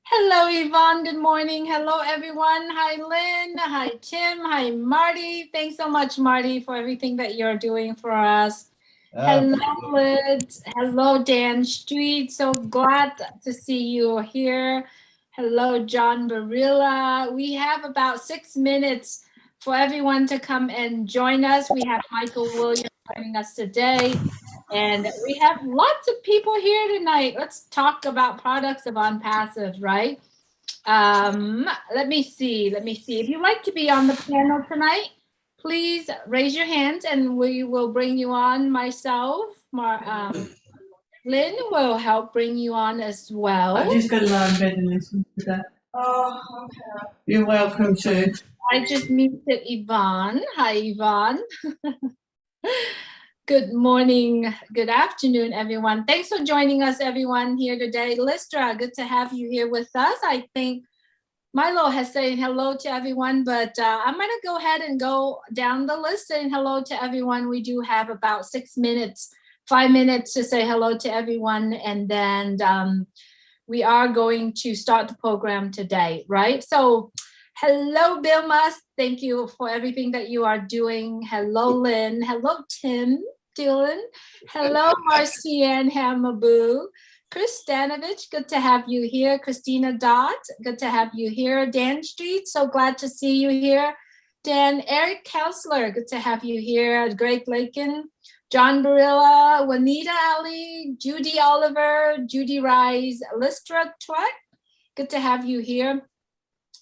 Hello, Yvonne. Good morning. Hello, everyone. Hi, Lynn. Hi, Tim. Hi, Marty. Thanks so much, Marty, for everything that you're doing for us. Hello, Liz. Hello, Dan Street. So glad to see you here. Hello, John Barilla. We have about 6 minutes for everyone to come and join us. We have Michael Williams joining us today. And we have lots of people here tonight. Let's talk about products of OnPassive, right? Let me see. If you'd like to be on the panel tonight, please raise your hand and we will bring you on. Myself, Lynn will help bring you on as well. I'm just going to lie in bed and listen to that. Oh, okay. You're welcome to. I just muted Yvonne. Hi, Yvonne. Good morning, good afternoon, everyone. Thanks for joining us, everyone, here today. Listra, good to have you here with us. I think Milo has said hello to everyone, but I'm going to go ahead and go down the list saying hello to everyone. We do have about 6 minutes, 5 minutes to say hello to everyone, and then we are going to start the program today, right? So hello, Bill Musk. Thank you for everything that you are doing. Hello, Lynn. Hello, Tim. Dylan. Hello, Marcianne Hamabu. Chris Stanovich, good to have you here. Christina Dott, good to have you here. Dan Street, so glad to see you here. Dan, Eric Kessler, good to have you here. Greg Lakin, John Barilla, Juanita Ali, Judy Oliver, Judy Rise, Listra Tweck, good to have you here.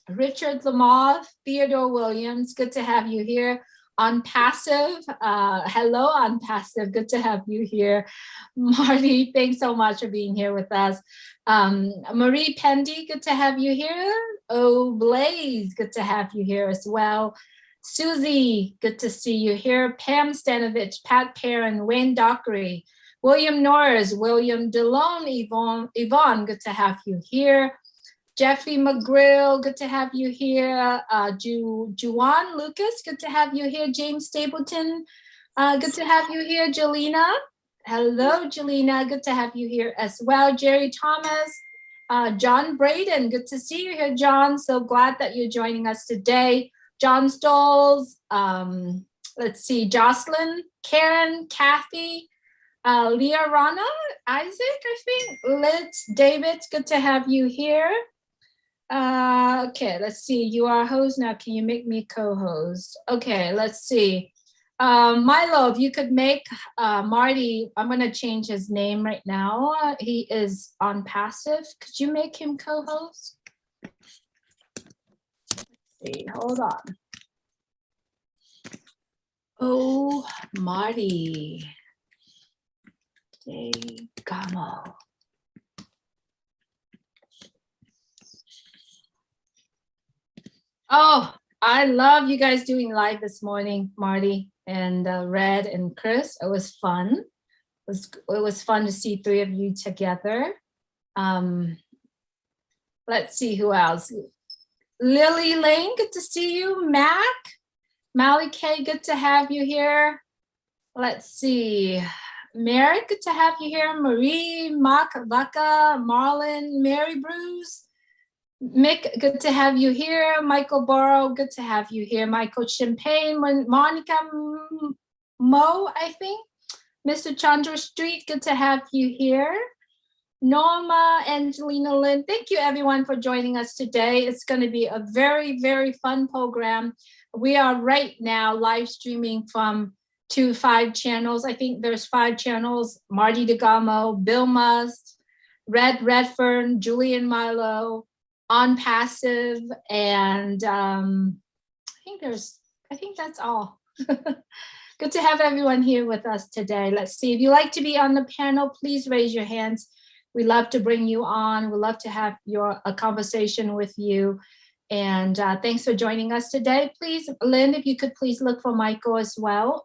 Richard Lamoth, Theodore Williams, good to have you here. OnPassive, hello OnPassive, good to have you here. Marty, thanks so much for being here with us. Marie Pendy, good to have you here. Oh, Blaze, good to have you here as well. Susie, good to see you here. Pam Stanovich, Pat Perrin, Wayne Dockery, William Norris, William DeLone, Yvonne, good to have you here. Jeffrey McGrill, good to have you here. Juwan Lucas, good to have you here. James Stapleton, good to have you here. Jelena, hello, Jelena, good to have you here as well. Jerry Thomas, John Braden, good to see you here, John. So glad that you're joining us today. John Stolz, let's see, Jocelyn, Karen, Kathy, Leah Rana, Isaac, I think, Liz, David, good to have you here. Okay, let's see. You are host now. Can you make me co-host? Okay, let's see. Milo, if you could make Marty, I'm going to change his name right now. He is OnPassive. Could you make him co-host? Let's see. Hold on. Oh, Marty. Gamo. Oh, I love you guys doing live this morning, Marty and Red and Chris. It was fun. It was fun to see three of you together. Let's see who else. Lily Lane, good to see you. Mac, Mally K, good to have you here. Let's see. Merrick, good to have you here. Marie, Mark, Becca, Marlon, Mary Bruce. Mick, good to have you here. Michael Borrow, good to have you here. Michael Champagne, Monica Mo, I think. Mr. Chandra Street, good to have you here. Norma, Angelina Lynn, thank you everyone for joining us today. It's going to be a very, very fun program. We are right now live streaming from 5 channels. I think there's 5 channels. Marty DeGamo, Bill Must, Redfern, Julian Milo, OnPassive, and I think that's all. Good to have everyone here with us today. Let's see, if you'd like to be on the panel, please raise your hands. We love to bring you on. We love to have a conversation with you. And thanks for joining us today. Please, Lynn, if you could please look for Michael as well.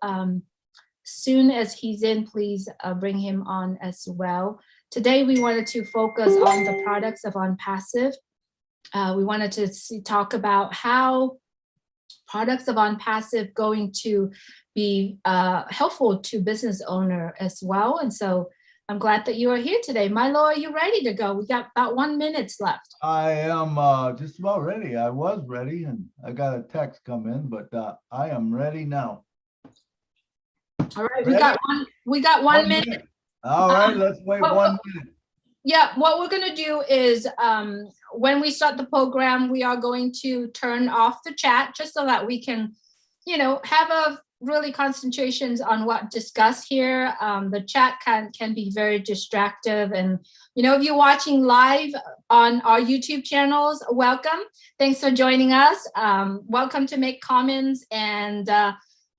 Soon as he's in, please bring him on as well. Today, we wanted to focus on the products of OnPassive. We wanted to talk about how products of OnPassive going to be helpful to business owner as well. And so I'm glad that you are here today. Milo, are you ready to go? We got about 1 minute left. I am just about ready. I was ready and I got a text come in, but I am ready now. All right, Ready? we got one minute. All right, let's wait 1 minute. Yeah, what we're going to do is when we start the program, we are going to turn off the chat just so that we can, have a really concentrations on what discussed here. The chat can be very distractive. And, if you're watching live on our YouTube channels, welcome. Thanks for joining us. Welcome to make comments. And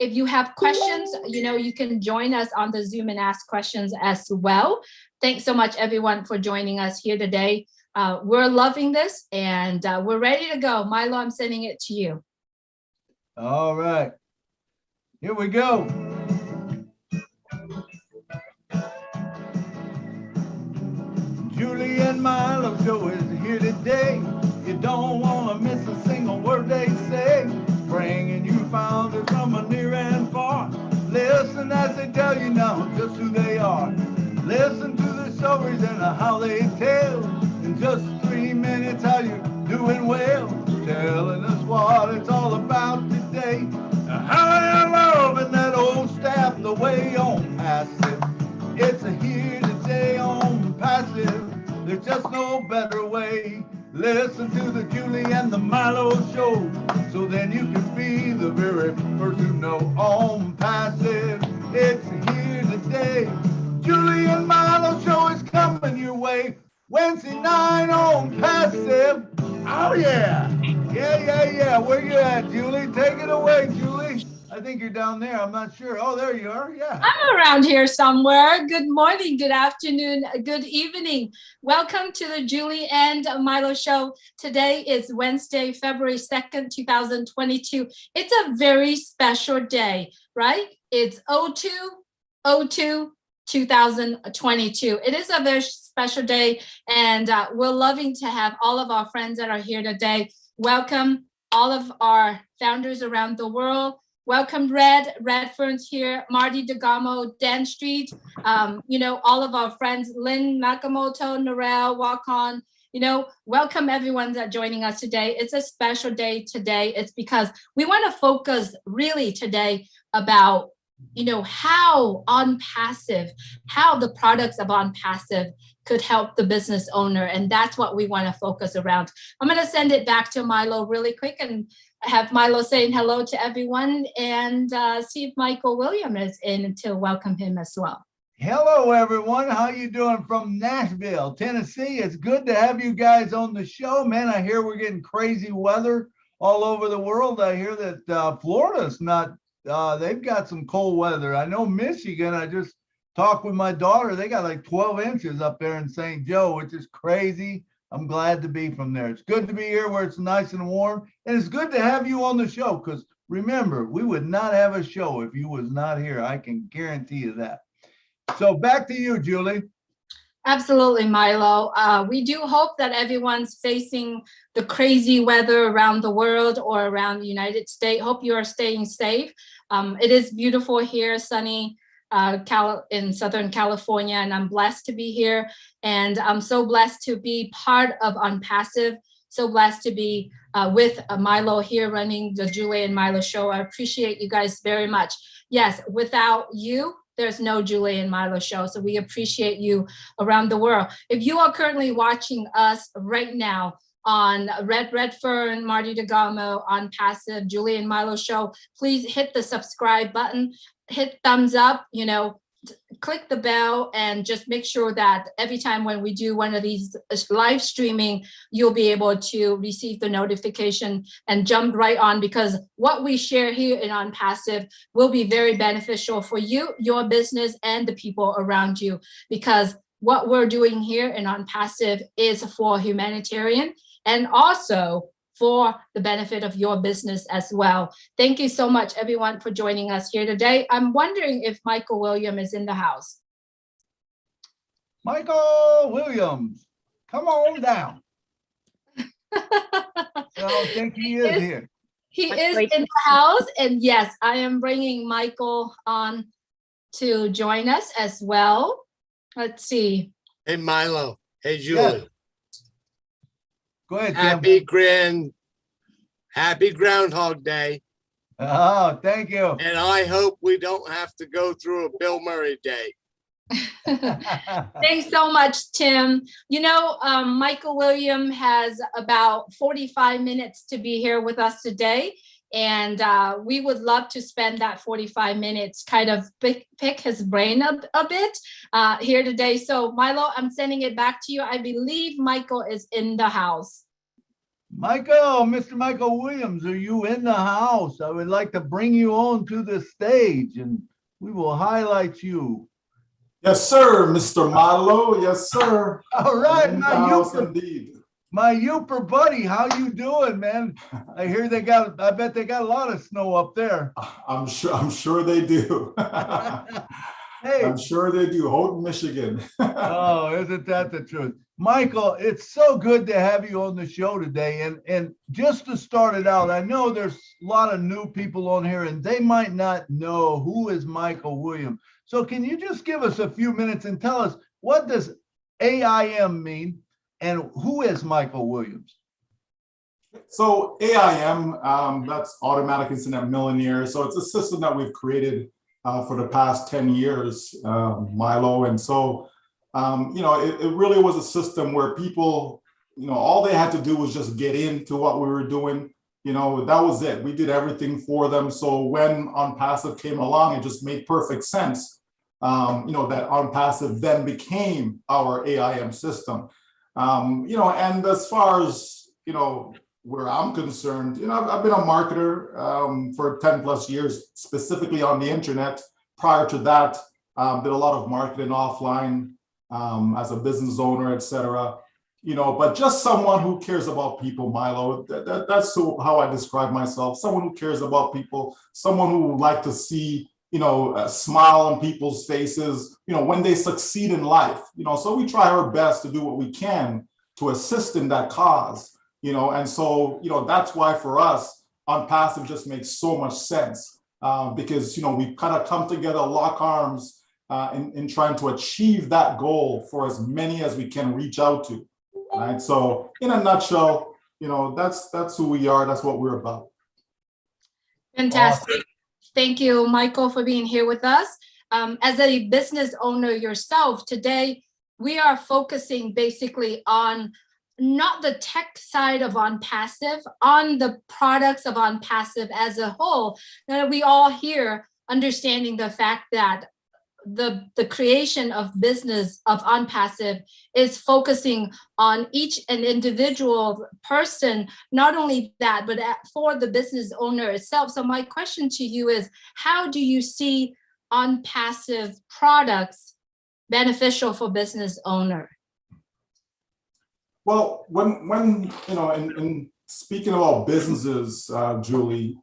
if you have questions, you can join us on the Zoom and ask questions as well. Thanks so much, everyone, for joining us here today. We're loving this, and we're ready to go. Milo, I'm sending it to you. All right. Here we go. Julie and Milo show is here today. You don't want to miss a single word they say. Bringing you founders from near and far. Listen as they tell you now just who they are. Listen to the stories and how they tell. In just 3 minutes, how you doing well. Telling us what it's all about today. How you loving that old staff the way OnPassive. It's a here today OnPassive. There's just no better way. Listen to the Julie and the Milo show, so then you can be the very first to know OnPassive. It's here today. Julie and Milo show is coming your way. Wednesday night OnPassive. Oh yeah. Yeah. Where you at, Julie? Take it away, Julie. I think you're down there. I'm not sure. Oh, there you are. Yeah. I'm around here somewhere. Good morning, good afternoon, good evening. Welcome to the Julie and Milo show. Today is Wednesday, February 2nd, 2022. It's a very special day, right? It's 02/02/2022. It is a very special day, and we're loving to have all of our friends that are here today. Welcome all of our founders around the world. Welcome Redfern's here, Marty DeGamo, Dan Street, all of our friends, Lynn Nakamoto, Narelle, Walk-On, welcome everyone that's joining us today. It's a special day today. It's because we want to focus really today about how the products of OnPassive could help the business owner. And that's what we want to focus around. I'm going to send it back to Milo really quick and have Milo saying hello to everyone, and see if Michael William is in to welcome him as well. Hello, everyone. How you doing from Nashville, Tennessee? It's good to have you guys on the show, man. I hear we're getting crazy weather all over the world. I hear that Florida's not, they've got some cold weather. I know Michigan, I just talked with my daughter. They got like 12 inches up there in St. Joe, which is crazy. I'm glad to be from there. It's good to be here where it's nice and warm. And it's good to have you on the show, because remember, we would not have a show if you was not here. I can guarantee you that. So back to you, Julie. Absolutely, Milo. We do hope that everyone's facing the crazy weather around the world or around the United States. Hope you are staying safe. It is beautiful here, sunny in Southern California, and I'm blessed to be here. And I'm so blessed to be part of OnPassive. So blessed to be with Milo here running the Julie and Milo show. I appreciate you guys very much. Yes, without you, there's no Julie and Milo show. So we appreciate you around the world. If you are currently watching us right now on Redfern, Marty DeGamo, OnPassive, Julie and Milo show, please hit the subscribe button, hit thumbs up, click the bell, and just make sure that every time when we do one of these live streaming, you'll be able to receive the notification and jump right on, because what we share here in OnPassive will be very beneficial for you, your business, and the people around you, because what we're doing here in OnPassive is for humanitarian and also for the benefit of your business as well. Thank you so much, everyone, for joining us here today. I'm wondering if Michael William is in the house. Michael Williams, come on down. I don't think he is here. He is in the house, and yes, I am bringing Michael on to join us as well. Let's see. Hey, Milo. Hey, Yes. Julie. Go ahead, Tim. Happy Groundhog Day. Oh, thank you. And I hope we don't have to go through a Bill Murray day. Thanks so much, Tim. You know, Michael William has about 45 minutes to be here with us today. And we would love to spend that 45 minutes kind of pick his brain a bit here today. So Milo, I'm sending it back to you. I believe Michael is in the house. Michael, Mr. Michael Williams, are you in the house? I would like to bring you on to the stage and we will highlight you. Yes, sir, Mr. Milo. Yes, sir. All right, indeed. My Youper buddy, how you doing, man? I hear I bet they got a lot of snow up there. I'm sure they do. Hey. I'm sure they do. Houghton, Michigan. Oh, isn't that the truth? Michael, it's so good to have you on the show today. And just to start it out, I know there's a lot of new people on here and they might not know who is Michael Williams. So can you just give us a few minutes and tell us what does AIM mean and who is Michael Williams? So AIM, that's Automatic Incident Millionaire. So it's a system that we've created for the past 10 years, Milo. And so, it really was a system where people, all they had to do was just get into what we were doing. That was it. We did everything for them. So when OnPassive came along, it just made perfect sense, that OnPassive then became our AIM system. And as far as, where I'm concerned, I've been a marketer for 10 plus years, specifically on the internet. Prior to that, did a lot of marketing offline as a business owner, etc. But just someone who cares about people, Milo. That's how I describe myself. Someone who cares about people, someone who would like to see, a smile on people's faces, when they succeed in life. So we try our best to do what we can to assist in that cause. And so, that's why for us, OnPassive just makes so much sense because, we kind of come together, lock arms in trying to achieve that goal for as many as we can reach out to, right? So in a nutshell, that's who we are. That's what we're about. Fantastic. Awesome. Thank you, Michael, for being here with us. As a business owner yourself, today we are focusing basically on not the tech side of OnPassive, on the products of OnPassive as a whole. We all here understanding the fact that the creation of business of OnPassive is focusing on each and individual person, not only that, but for the business owner itself. So my question to you is, how do you see OnPassive products beneficial for business owner? Well, when in speaking about businesses, Julie,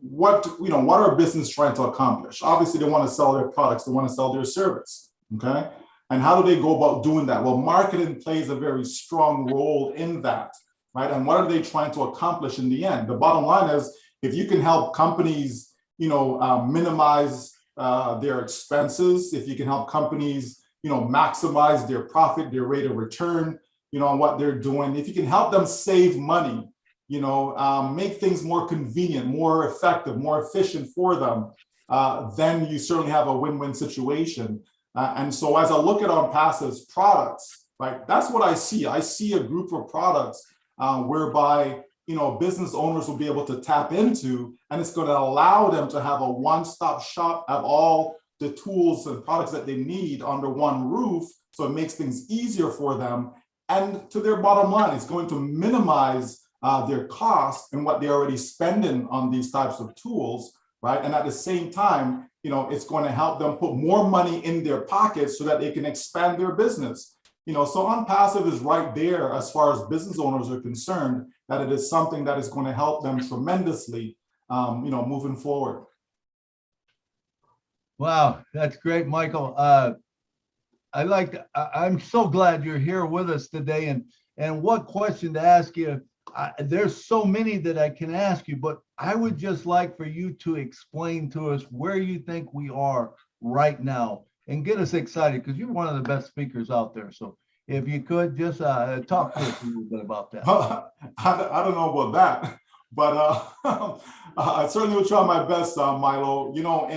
what are business trying to accomplish? Obviously, they want to sell their products, they want to sell their service, okay? And how do they go about doing that? Well, marketing plays a very strong role in that, right? And what are they trying to accomplish in the end? The bottom line is, if you can help companies, minimize their expenses, if you can help companies, maximize their profit, their rate of return, on what they're doing, if you can help them save money, make things more convenient, more effective, more efficient for them, then you certainly have a win-win situation. And so as I look at OnPassive's products, right, that's what I see. I see a group of products whereby, business owners will be able to tap into, and it's going to allow them to have a one-stop shop, have all the tools and products that they need under one roof. So it makes things easier for them. And to their bottom line, it's going to minimize their cost and what they're already spending on these types of tools, right? And at the same time, it's going to help them put more money in their pockets so that they can expand their business. So OnPassive is right there as far as business owners are concerned, that it is something that is going to help them tremendously, moving forward. Wow, that's great, Michael. I'm so glad you're here with us today. And what question to ask you? There's so many that I can ask you, but I would just like for you to explain to us where you think we are right now and get us excited because you're one of the best speakers out there. So if you could just talk to us a little bit about that. I don't know about that, but I certainly will try my best, Milo. You know,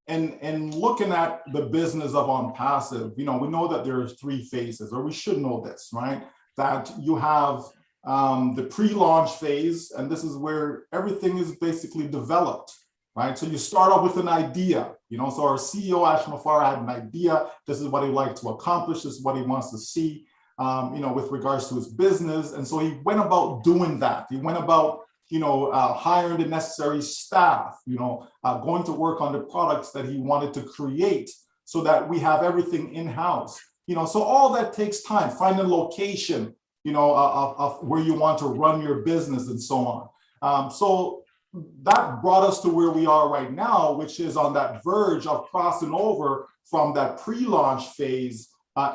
in looking at the business of OnPassive, you know, we know that there's three phases, or we should know this, right? That you have the pre-launch phase, and this is where everything is basically developed, right? So you start off with an idea, you know, so our CEO, Ash Mafara, had an idea. This is what he'd like to accomplish. This is what he wants to see, you know, with regards to his business. And so he went about doing that. He went about, you know, hiring the necessary staff, you know, going to work on the products that he wanted to create so that we have everything in-house. You know, so all that takes time, finding location, you know, of where you want to run your business and so on. So that brought us to where we are right now, which is on that verge of crossing over from that pre-launch phase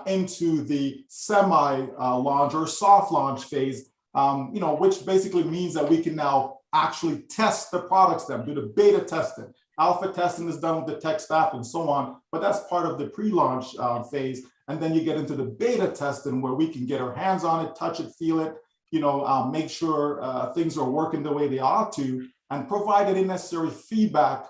into the semi-launch or soft launch phase, you know, which basically means that we can now actually test the products, then do the beta testing. Alpha testing is done with the tech staff and so on, but that's part of the pre-launch phase. And then you get into the beta testing where we can get our hands on it, touch it, feel it, you know, make sure things are working the way they ought to, and provide the necessary feedback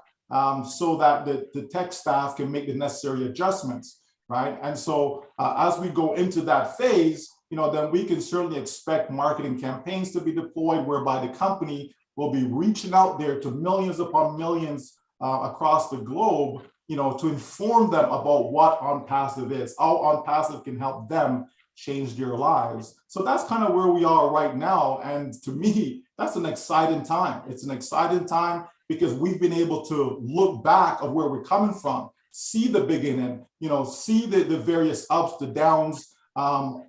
so that the tech staff can make the necessary adjustments, right? And so as we go into that phase, you know, then we can certainly expect marketing campaigns to be deployed whereby the company will be reaching out there to millions upon millions across the globe, you know, to inform them about what OnPassive is, how OnPassive can help them change their lives. So that's kind of where we are right now. And to me, that's an exciting time. It's an exciting time because we've been able to look back of where we're coming from, see the beginning, you know, see the various ups, the downs,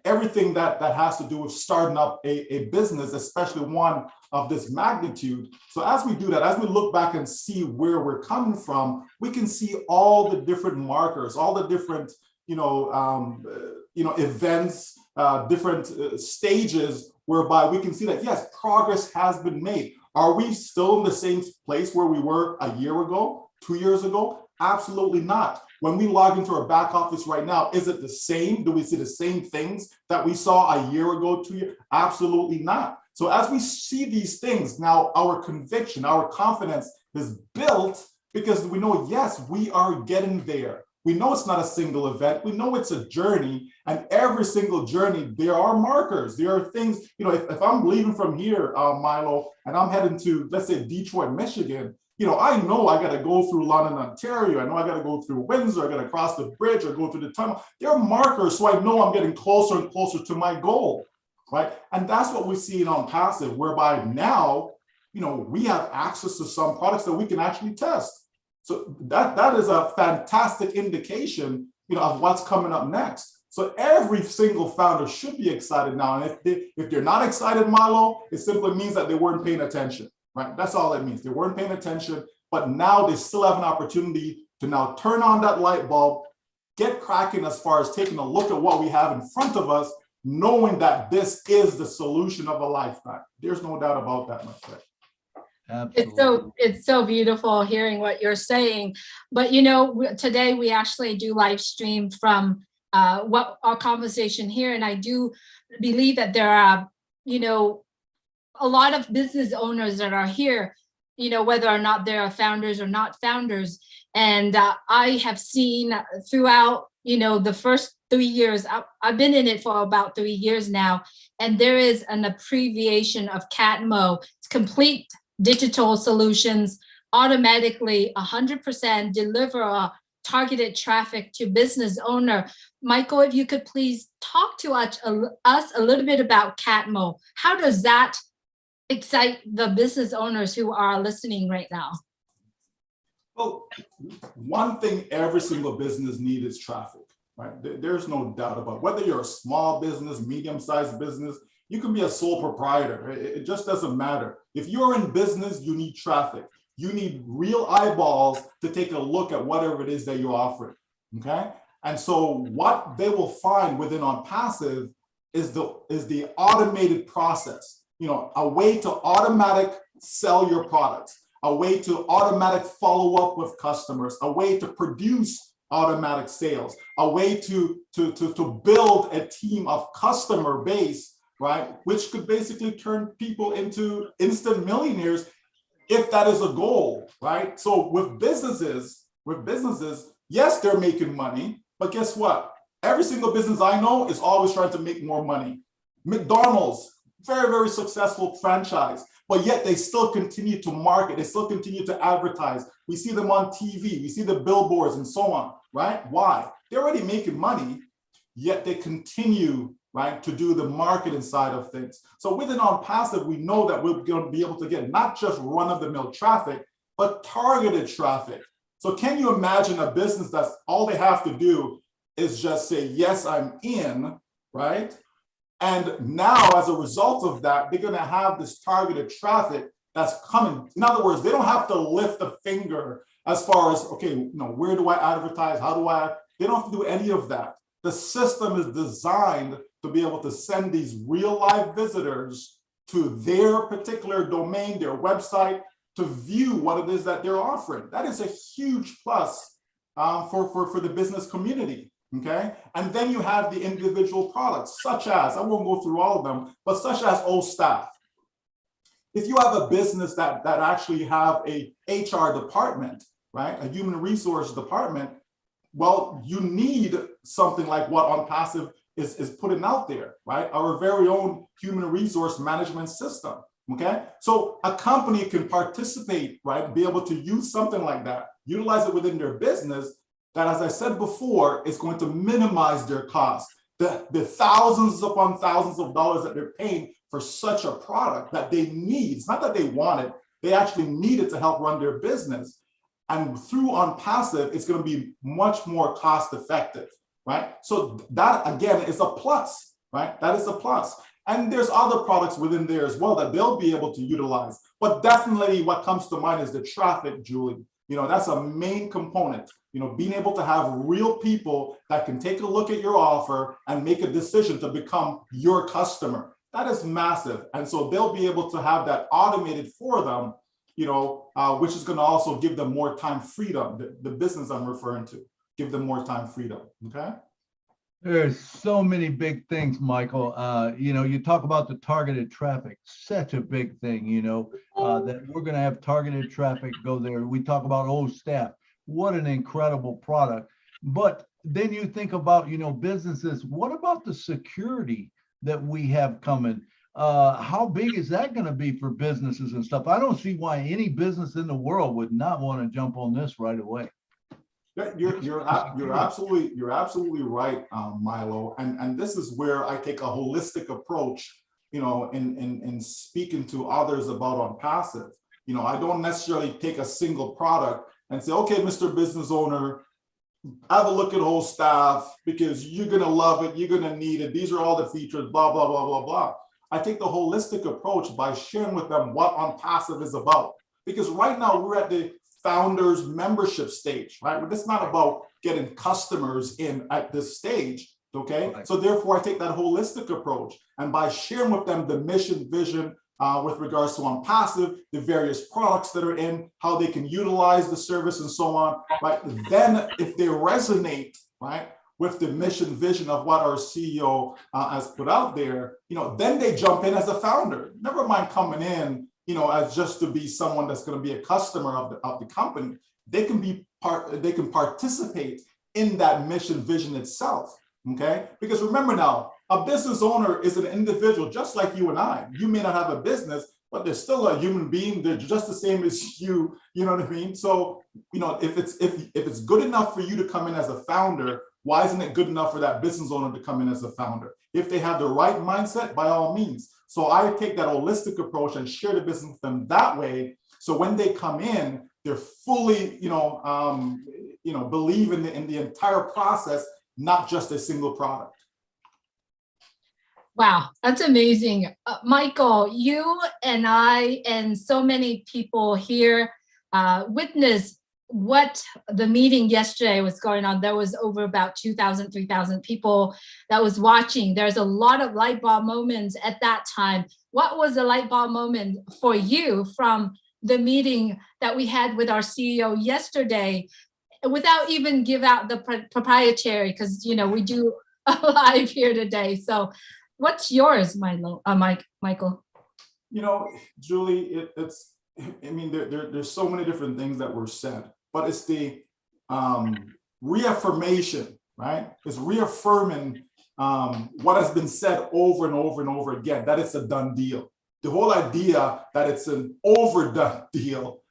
everything that has to do with starting up a business, especially one of this magnitude. So as we do that, as we look back and see where we're coming from, we can see all the different markers, all the different, events, different stages whereby we can see that, yes, progress has been made. Are we still in the same place where we were a year ago, 2 years ago? Absolutely not. When we log into our back office right now, is it the same? Do we see the same things that we saw a year ago, 2 years? Absolutely not. So as we see these things, now our conviction, our confidence is built because we know, yes, we are getting there. We know it's not a single event. We know it's a journey, and every single journey, there are markers. There are things, you know, if I'm leaving from here, Milo, and I'm heading to, let's say, Detroit, Michigan, you know I got to go through London, Ontario. I know I got to go through Windsor. I got to cross the bridge or go through the tunnel. There are markers, so I know I'm getting closer and closer to my goal, right? And that's what we see in OnPassive, whereby now, you know, we have access to some products that we can actually test. So that is a fantastic indication, you know, of what's coming up next. So every single founder should be excited now. And if they're not excited, Milo, it simply means that they weren't paying attention. Right? That's all it means. They weren't paying attention, but now they still have an opportunity to now turn on that light bulb, get cracking as far as taking a look at what we have in front of us, knowing that this is the solution of a lifetime. There's no doubt about that, my friend. Absolutely. It's so beautiful hearing what you're saying. But, you know, today we actually do live stream from what our conversation here. And I do believe that there are, you know, a lot of business owners that are here, you know, whether or not they're founders or not founders. And I have seen throughout, you know, the first 3 years, I've been in it for about 3 years now, and there is an abbreviation of CATMO. It's complete digital solutions, automatically 100% deliver a targeted traffic to business owner. Michael, if you could please talk to us a little bit about CATMO. How does that excite the business owners who are listening right now? Well, one thing every single business needs is traffic, right? There's no doubt about it. Whether you're a small business, medium-sized business, you can be a sole proprietor. It just doesn't matter. If you're in business, you need traffic. You need real eyeballs to take a look at whatever it is that you're offering, okay? And so what they will find within OnPassive is the automated process. You know, a way to automatic sell your products, a way to automatic follow up with customers, a way to produce automatic sales, a way to build a team of customer base, right? Which could basically turn people into instant millionaires if that is a goal, right? So with businesses, yes, they're making money, but guess what? Every single business I know is always trying to make more money. McDonald's, very, very successful franchise, but yet they still continue to market, they still continue to advertise. We see them on TV, we see the billboards and so on, right? Why? They're already making money, yet they continue, right, to do the marketing side of things. So within OnPassive, we know that we're going to be able to get not just run-of-the-mill traffic, but targeted traffic. So can you imagine a business that's all they have to do is just say, yes, I'm in, right? And now, as a result of that, they're going to have this targeted traffic that's coming. In other words, they don't have to lift a finger as far as, okay, where do I advertise? How do I? They don't have to do any of that. The system is designed to be able to send these real live visitors to their particular domain, their website, to view what it is that they're offering. That is a huge plus for the business community. Okay, and then you have the individual products, such as, I won't go through all of them, but such as OStaff. If you have a business that actually have a HR department, right, a human resource department, well, you need something like what OnPassive is putting out there, right? Our very own human resource management system. Okay, so a company can participate, right, be able to use something like that, utilize it within their business. That, as I said before, is going to minimize their costs. The thousands upon thousands of dollars that they're paying for such a product that they need. It's not that they want it, they actually need it to help run their business. And through OnPassive, it's going to be much more cost effective, right? So that, again, is a plus, right? That is a plus. And there's other products within there as well that they'll be able to utilize. But definitely what comes to mind is the traffic, Julie. That's a main component. Being able to have real people that can take a look at your offer and make a decision to become your customer. That is massive. And so they'll be able to have that automated for them, which is going to also give them more time freedom. The business I'm referring to, give them more time freedom. Okay. There's so many big things, Michael. You talk about the targeted traffic, such a big thing, that we're going to have targeted traffic go there. We talk about OStaff. What an incredible product. But then you think about, businesses. What about the security that we have coming? How big is that going to be for businesses and stuff? I don't see why any business in the world would not want to jump on this right away. You're absolutely right, Milo. And this is where I take a holistic approach, in speaking to others about OnPassive. I don't necessarily take a single product and say, okay, Mr. Business Owner, have a look at OStaff because you're going to love it. You're going to need it. These are all the features, blah, blah, blah, blah, blah. I take the holistic approach by sharing with them what OnPassive is about. Because right now we're at the founders membership stage, right? But it's not about getting customers in at this stage, okay? Right. So therefore I take that holistic approach, and by sharing with them the mission, vision, with regards to OnPassive, the various products that are in, how they can utilize the service and so on, right? Then if they resonate, right, with the mission, vision of what our CEO has put out there, then they jump in as a founder. Never mind coming in, as just to be someone that's going to be a customer of the company. They can participate in that mission, vision itself, okay? Because remember now, a business owner is an individual just like you and I. You may not have a business, but they're still a human being. They're just the same as you, you know what I mean? So, if it's good enough for you to come in as a founder, why isn't it good enough for that business owner to come in as a founder? If they have the right mindset, by all means. So I take that holistic approach and share the business with them that way. So when they come in, they're fully, believe in the entire process, not just a single product. Wow, that's amazing. Michael, you and I and so many people here witnessed what the meeting yesterday was going on. There was over about 2,000, 3,000 people that was watching. There's a lot of light bulb moments at that time. What was the light bulb moment for you from the meeting that we had with our CEO yesterday? without even give out the proprietary, because we do a live here today. So what's yours, Milo, Michael? Julie, it's, I mean, there's so many different things that were said, but it's the reaffirmation, right? It's reaffirming what has been said over and over and over again, that it's a done deal. The whole idea that it's an overdone deal,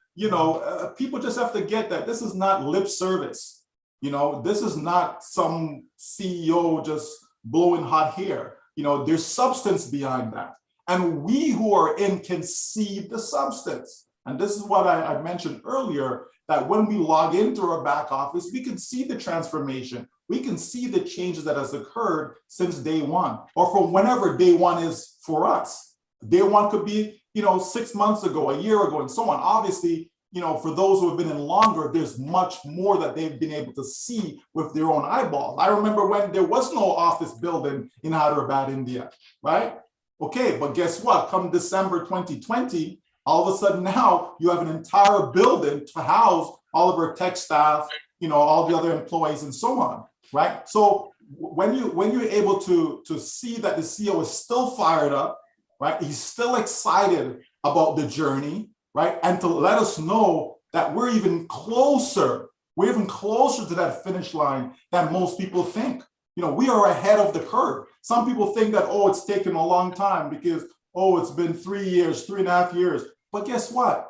people just have to get that this is not lip service. This is not some CEO just blowing hot air. There's substance behind that. And we who are in can see the substance. And this is what I mentioned earlier, that when we log into our back office, we can see the transformation. We can see the changes that has occurred since day one, or from whenever day one is for us. Day one could be, 6 months ago, a year ago, and so on. Obviously, for those who have been in longer, there's much more that they've been able to see with their own eyeballs. I remember when there was no office building in Hyderabad, India, right? Okay, but guess what? Come December 2020, all of a sudden now you have an entire building to house all of our tech staff, all the other employees and so on, right? So when you're able to see that the CEO is still fired up, right? He's still excited about the journey, right? And to let us know that we're even closer to that finish line than most people think. We are ahead of the curve. Some people think that, it's taken a long time because, it's been 3 years, 3.5 years. But guess what?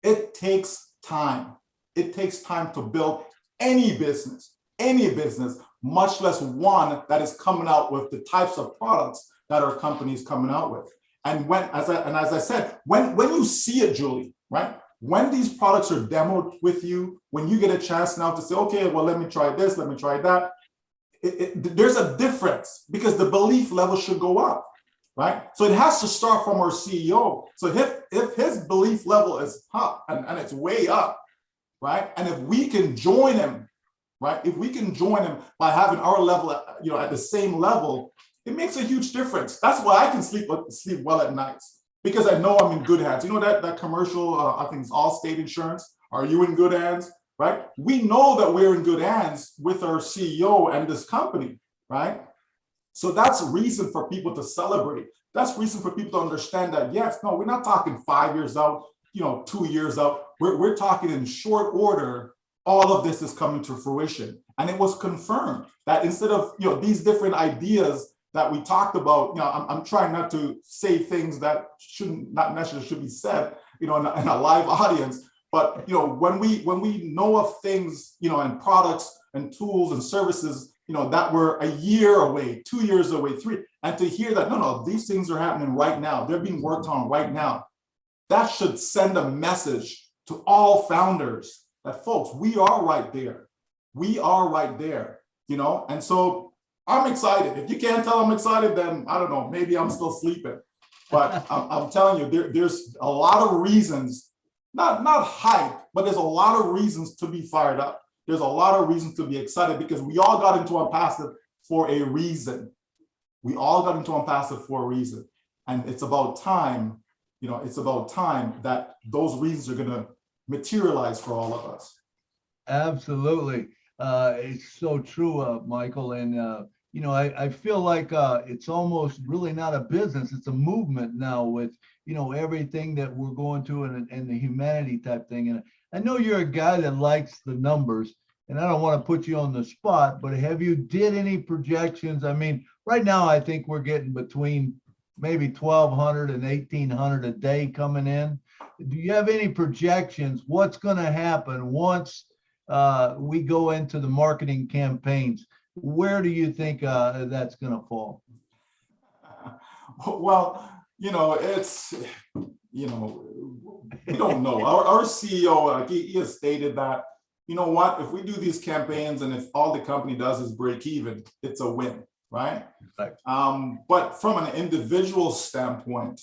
It takes time. It takes time to build any business, much less one that is coming out with the types of products that our company is coming out with. And as I said, when you see it, Julie, right? When these products are demoed with you, when you get a chance now to say, okay, well, let me try this, let me try that. There's a difference because the belief level should go up, right? So it has to start from our CEO. So if his belief level is up and it's way up, right? And if we can join him, right? If we can join him by having our level, at the same level, it makes a huge difference. That's why I can sleep well at nights, because I know I'm in good hands. That commercial, I think it's Allstate Insurance. Are you in good hands? Right? We know that we're in good hands with our CEO and this company, right? So that's reason for people to celebrate. That's reason for people to understand that, yes, no, we're not talking 5 years out, 2 years out. We're talking in short order, all of this is coming to fruition. And it was confirmed that instead of, these different ideas that we talked about, I'm trying not to say things that not necessarily should be said, in a live audience. But when we know of things, and products and tools and services, that were a year away, 2 years away, 3, and to hear that no, these things are happening right now, they're being worked on right now, that should send a message to all founders that, folks, we are right there. We are right there, and so I'm excited. If you can't tell I'm excited, then I don't know, maybe I'm still sleeping. But I'm telling you, there's a lot of reasons. Not hype, but there's a lot of reasons to be fired up. There's a lot of reasons to be excited because we all got into OnPassive for a reason. We all got into OnPassive for a reason. And it's about time, that those reasons are going to materialize for all of us. Absolutely. It's so true, Michael. And, I feel like it's almost really not a business. It's a movement now with, everything that we're going to and the humanity type thing. And I know you're a guy that likes the numbers, and I don't want to put you on the spot, but have you did any projections? I mean, right now, I think we're getting between maybe 1,200 and 1,800 a day coming in. Do you have any projections? What's going to happen once we go into the marketing campaigns? Where do you think that's going to fall? Well, it's, we don't know. Our CEO, he has stated that, if we do these campaigns and if all the company does is break even, it's a win, right? But from an individual standpoint,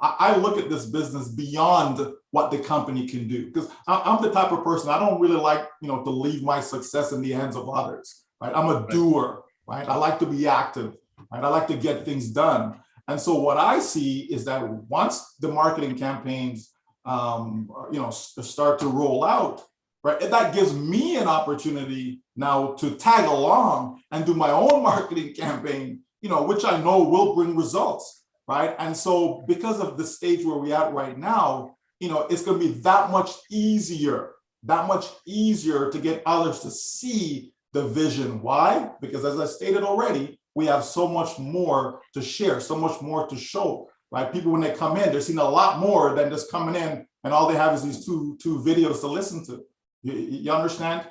I look at this business beyond what the company can do, because I'm the type of person, I don't really like, to leave my success in the hands of others, right? I'm a doer, right? I like to be active, right? I like to get things done. And so what I see is that once the marketing campaigns, start to roll out, right? And that gives me an opportunity now to tag along and do my own marketing campaign, which I know will bring results, right? And so because of the stage where we're at right now, it's going to be that much easier to get others to see the vision. Why? Because as I stated already, we have so much more to share, so much more to show, right? People, when they come in, they're seeing a lot more than just coming in and all they have is these two videos to listen to. You understand?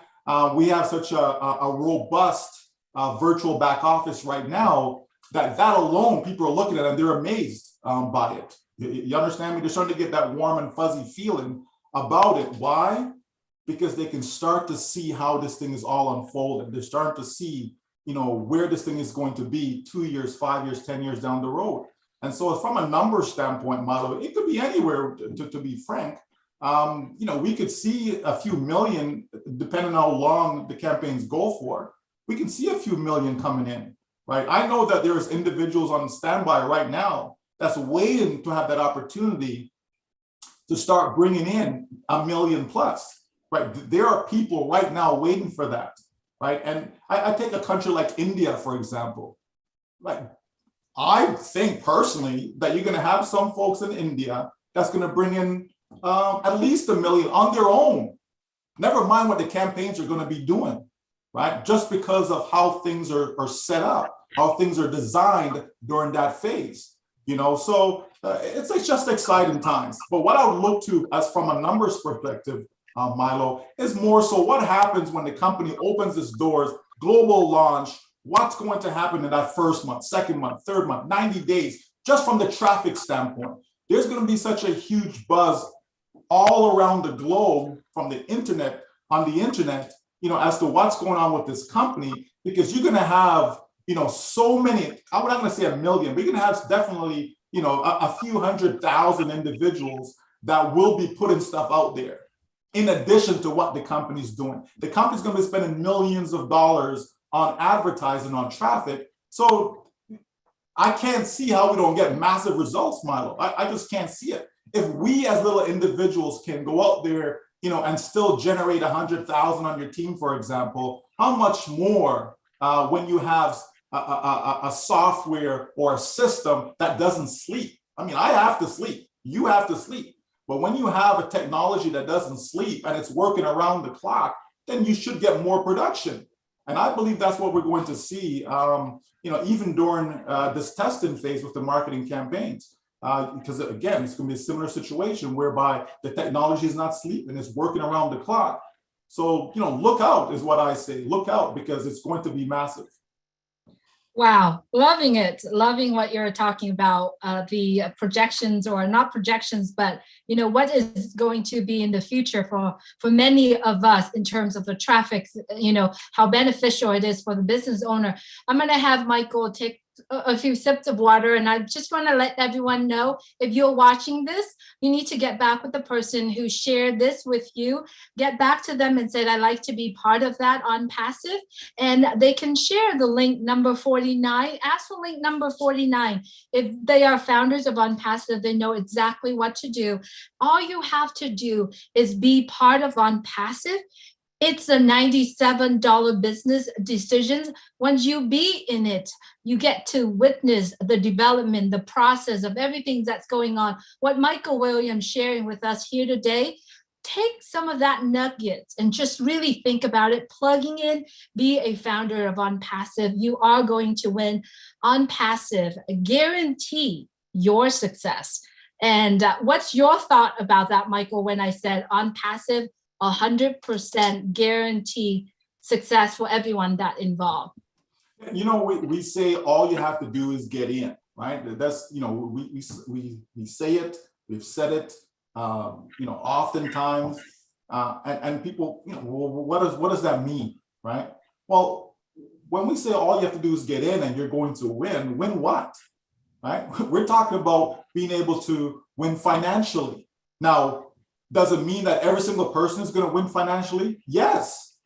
We have such a robust virtual back office right now that alone, people are looking at it and they're amazed by it. You understand me? They're starting to get that warm and fuzzy feeling about it. Why? Because they can start to see how this thing is all unfolded. They're starting to see, where this thing is going to be 2 years, 5 years, 10 years down the road. And so from a number standpoint, Milo, it could be anywhere, to be frank. We could see a few million, depending on how long the campaigns go for. We can see a few million coming in, right? I know that there's individuals on standby right now that's waiting to have that opportunity to start bringing in 1 million plus, right? There are people right now waiting for that, right? And I take a country like India, for example. Like, I think personally that you're going to have some folks in India that's going to bring in at least 1 million on their own. Never mind what the campaigns are going to be doing, right? Just because of how things are set up, how things are designed during that phase. So it's just exciting times. But what I would look to as from a numbers perspective, Milo, is more so what happens when the company opens its doors, global launch, what's going to happen in that first month, second month, third month, 90 days, just from the traffic standpoint. There's going to be such a huge buzz all around the globe from the internet, on the internet, as to what's going on with this company, because you're going to have, so many, I'm not going to say 1 million, but you're going to have definitely, a few 100,000 individuals that will be putting stuff out there in addition to what the company's doing. The company's going to be spending millions of dollars on advertising, on traffic. So I can't see how we don't get massive results, Milo. I just can't see it. If we as little individuals can go out there, and still generate 100,000 on your team, for example, how much more when you have a software or a system that doesn't sleep? I mean, I have to sleep. You have to sleep. But when you have a technology that doesn't sleep and it's working around the clock, then you should get more production. And I believe that's what we're going to see, even during this testing phase with the marketing campaigns. Because again, it's going to be a similar situation whereby the technology is not sleeping, it's working around the clock. So, look out is what I say. Look out, because it's going to be massive. Wow, loving it. Loving what you're talking about, the projections, or not projections, but what is going to be in the future for many of us in terms of the traffic, how beneficial it is for the business owner. I'm going to have Michael take a few sips of water, and I just want to let everyone know, if you're watching this, you need to get back with the person who shared this with you. Get back to them and say, I'd like to be part of that OnPassive, and they can share the link number 49. Ask for link number 49. If they are founders of OnPassive, they know exactly what to do. All you have to do is be part of OnPassive. It's a $97 business decisions. Once you be in it, you get to witness the development, the process of everything that's going on. What Michael Williams sharing with us here today, take some of that nuggets and just really think about it, plugging in, be a founder of OnPassive. You are going to win. OnPassive, guarantee your success. And what's your thought about that, Michael, when I said OnPassive, 100% guarantee success for everyone that involved? We say all you have to do is get in, right? That's, we say it, we've said it, oftentimes, and people, what does that mean, right? Well, when we say all you have to do is get in and you're going to win what, right? We're talking about being able to win financially. Now, does it mean that every single person is going to win financially? Yes,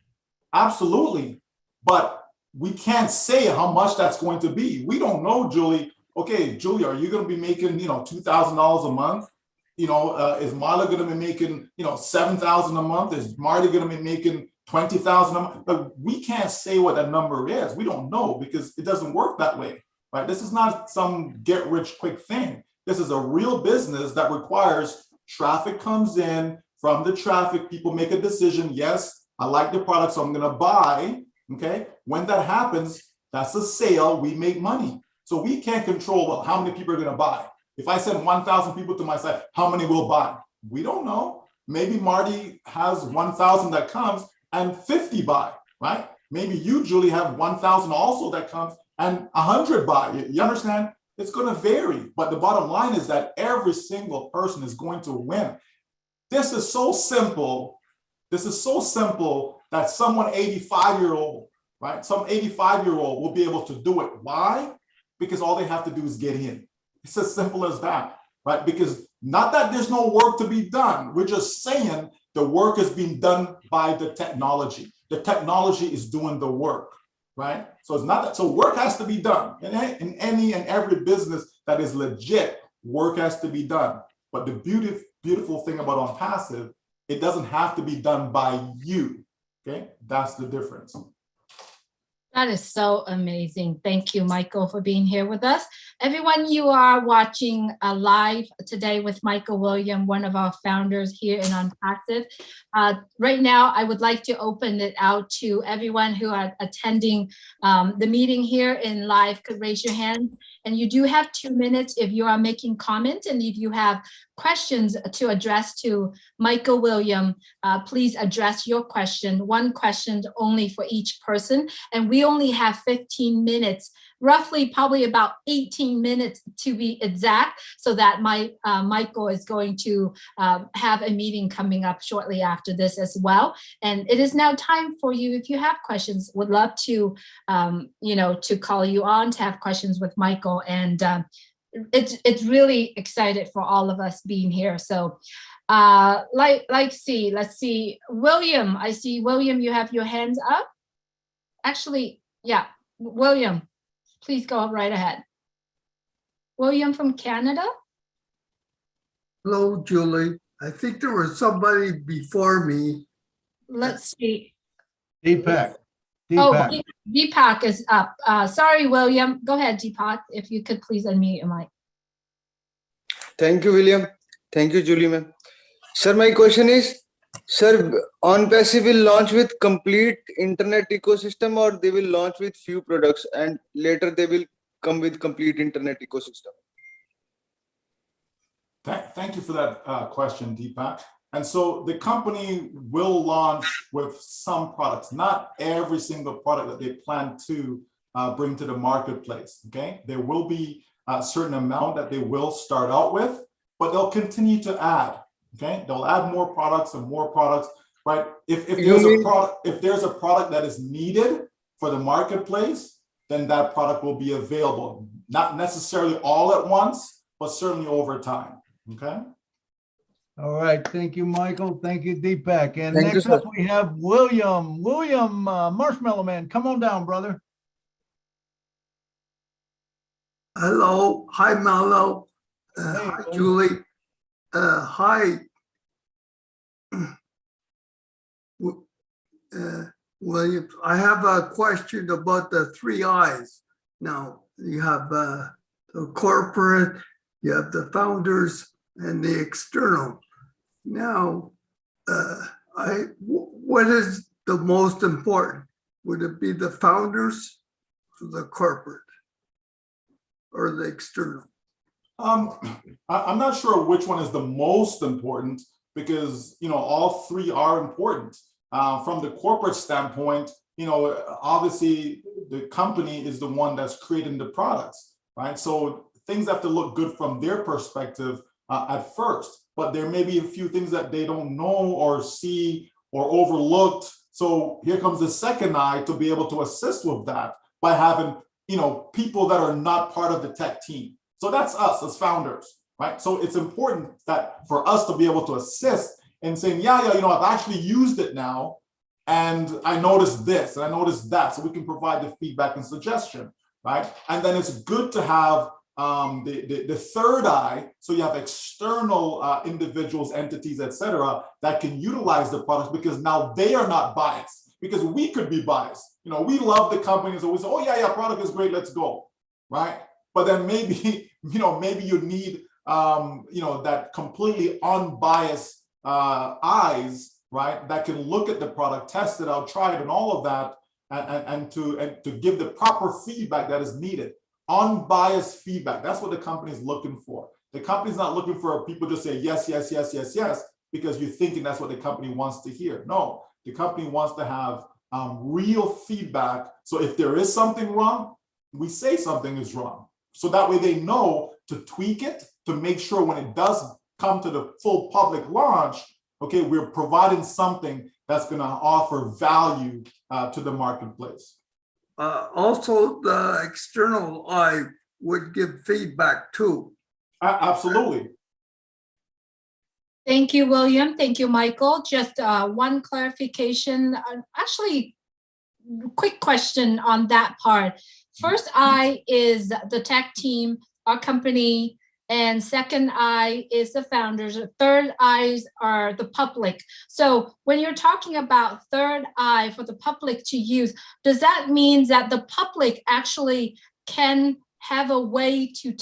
absolutely. But we can't say how much that's going to be. We don't know, Julie. Okay, Julie, are you going to be making, $2,000 a month? Is Milo going to be making, $7,000 a month? Is Marty going to be making $20,000 a month? But we can't say what that number is. We don't know because it doesn't work that way, right? This is not some get rich quick thing. This is a real business that requires traffic comes in. From the traffic, people make a decision. Yes, I like the product, so I'm going to buy. Okay. When that happens, that's a sale. We make money. So we can't control how many people are going to buy. If I send 1,000 people to my site, how many will buy? We don't know. Maybe Marty has 1,000 that comes and 50 buy, right? Maybe you, Julie, have 1,000 also that comes and 100 buy. You understand? It's going to vary. But the bottom line is that every single person is going to win. This is so simple. This is so simple that someone 85-year-old, right? Some 85-year-old will be able to do it. Why? Because all they have to do is get in. It's as simple as that, right? Because not that there's no work to be done. We're just saying the work is being done by the technology. The technology is doing the work, right? So it's not that, so work has to be done. In any and every business that is legit, work has to be done. But the beautiful thing about OnPassive, it doesn't have to be done by you, okay? That's the difference. That is so amazing. Thank you, Michael, for being here with us. Everyone, you are watching live today with Michael William, one of our founders here in OnPassive. Right now, I would like to open it out to everyone who are attending the meeting here in live. Could raise your hand. And you do have 2 minutes if you are making comments, and if you have questions to address to Michael William, please address your question, one question only for each person. And we only have 15 minutes, roughly probably about 18 minutes to be exact, so that Michael is going to have a meeting coming up shortly after this as well. And it is now time for you, if you have questions, would love to, to call you on to have questions with Michael. And it's really excited for all of us being here. So let's see, William, I see William, you have your hands up. Actually, yeah, William, please go right ahead. William from Canada. Hello, Julie. I think there was somebody before me. Let's see. Deepak. Oh, Deepak is up. Sorry, William. Go ahead, Deepak, if you could please unmute your mic. Thank you, William. Thank you, Julie, ma'am. Sir, my question is, sir, OnPassive will launch with complete internet ecosystem, or they will launch with few products and later they will come with complete internet ecosystem? Thank you for that question, Deepak. And so the company will launch with some products, not every single product that they plan to bring to the marketplace, okay? There will be a certain amount that they will start out with, but they'll continue to add, okay? They'll add more products and more products, right? If there's a product that is needed for the marketplace, then that product will be available. Not necessarily all at once, but certainly over time, okay? All right. Thank you, Michael. Thank you, Deepak. And Thank next you, up, we have William. William, Marshmallow Man, come on down, brother. Hello. Hi, Milo. Hey, hi, William. Julie. Hi, William. I have a question about the 3 I's. Now, you have the corporate, you have the founders, and the external. Now, what is the most important? Would it be the founders or the corporate or the external? I'm not sure which one is the most important, because all 3 are important. From the corporate standpoint, obviously the company is the one that's creating the products, right? So things have to look good from their perspective at first, but there may be a few things that they don't know or see or overlooked. So here comes the second eye to be able to assist with that by having, people that are not part of the tech team. So that's us as founders, right? So it's important that for us to be able to assist in saying, I've actually used it now, and I noticed this and I noticed that, so we can provide the feedback and suggestion, right? And then it's good to have the third eye, so you have external individuals, entities, etc., that can utilize the products because now they are not biased. Because we could be biased. You know, we love the companies, so we say, oh yeah, product is great, let's go, right? But then maybe, maybe you need, that completely unbiased eyes, right? That can look at the product, test it out, try it, and all of that, and to give the proper feedback that is needed. Unbiased feedback. That's what the company is looking for. The company's not looking for people to say yes, yes, yes, yes, yes, because you're thinking that's what the company wants to hear. No, the company wants to have real feedback. So if there is something wrong, we say something is wrong. So that way they know to tweak it, to make sure when it does come to the full public launch, okay, we're providing something that's going to offer value to the marketplace. Also, the external eye would give feedback too. Absolutely. Thank you, William. Thank you, Michael. Just one clarification. Actually, quick question on that part. First eye is the tech team, our company, and second eye is the founders. Third eyes are the public. So when you're talking about third eye for the public to use, does that mean that the public actually can have a way to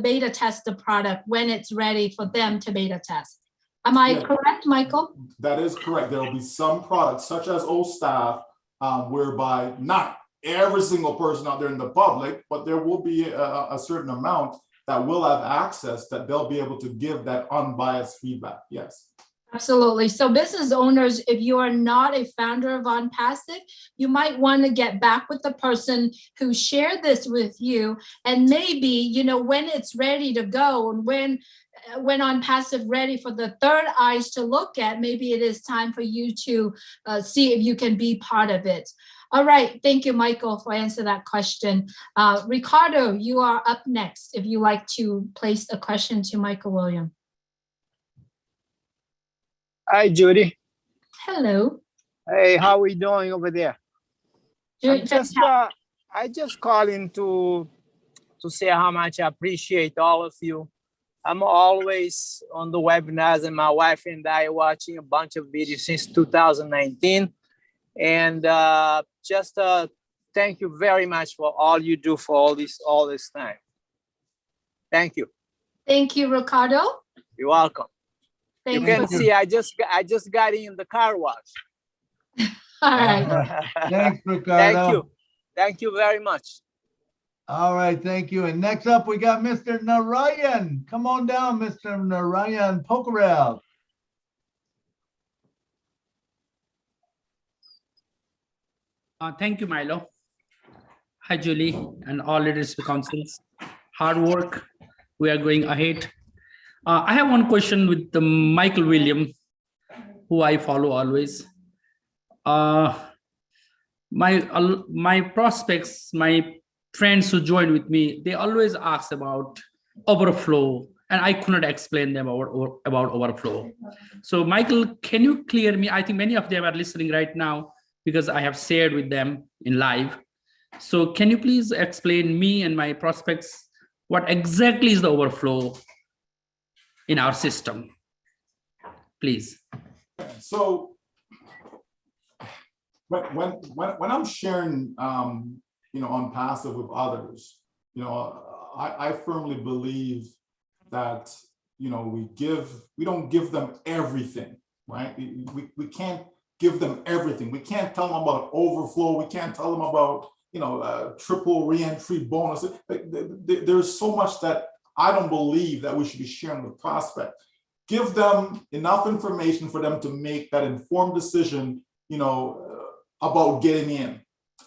beta test the product when it's ready for them to beta test? Am I correct, Michael? That is correct. There will be some products such as OStaff, whereby not every single person out there in the public, but there will be a certain amount that will have access, that they'll be able to give that unbiased feedback. Yes. Absolutely. So business owners, if you are not a founder of OnPassive, you might want to get back with the person who shared this with you. And maybe, when it's ready to go and when OnPassive ready for the third eyes to look at, maybe it is time for you to see if you can be part of it. All right. Thank you, Michael, for answering that question. Ricardo, you are up next if you like to place a question to Michael William. Hi, Judy. Hello. Hey, how are we doing over there? Fantastic. I just calling to say how much I appreciate all of you. I'm always on the webinars, and my wife and I watching a bunch of videos since 2019. And just thank you very much for all you do for all this time. Thank you. Thank you, Ricardo. You're welcome. Thank you can see I just got in the car wash. All right. Thanks, Ricardo. Thank you very much. All right, thank you. And next up, we got Mr. Narayan. Come on down, Mr. Narayan Pokarel. Thank you, Milo. Hi, Julie, and all leadership councils. Hard work. We are going ahead. I have one question with Michael William, who I follow always. My prospects, my friends who join with me, they always ask about overflow, and I could not explain them about overflow. So, Michael, can you clear me? I think many of them are listening right now, because I have shared with them in live. So can you please explain me and my prospects what exactly is the overflow in our system, please? So when I'm sharing, OnPassive with others, I firmly believe that, we don't give them everything, right? We can't give them everything. We can't tell them about overflow. We can't tell them about, triple reentry bonus. There's so much that I don't believe that we should be sharing with prospects. Give them enough information for them to make that informed decision, about getting in.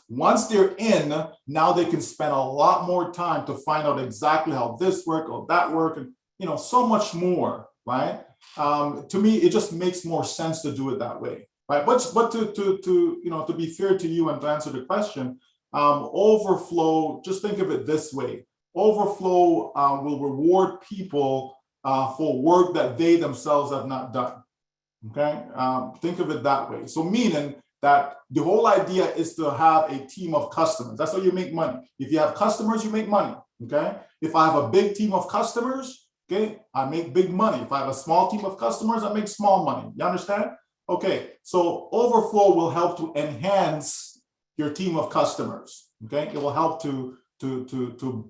Once they're in, now they can spend a lot more time to find out exactly how this work or that work, and so much more, right? To me, it just makes more sense to do it that way. Right, but to be fair to you and to answer the question, overflow, just think of it this way. Overflow will reward people for work that they themselves have not done, okay? Think of it that way. So meaning that the whole idea is to have a team of customers. That's how you make money. If you have customers, you make money, okay? If I have a big team of customers, okay, I make big money. If I have a small team of customers, I make small money. You understand? Okay, so overflow will help to enhance your team of customers. Okay, it will help to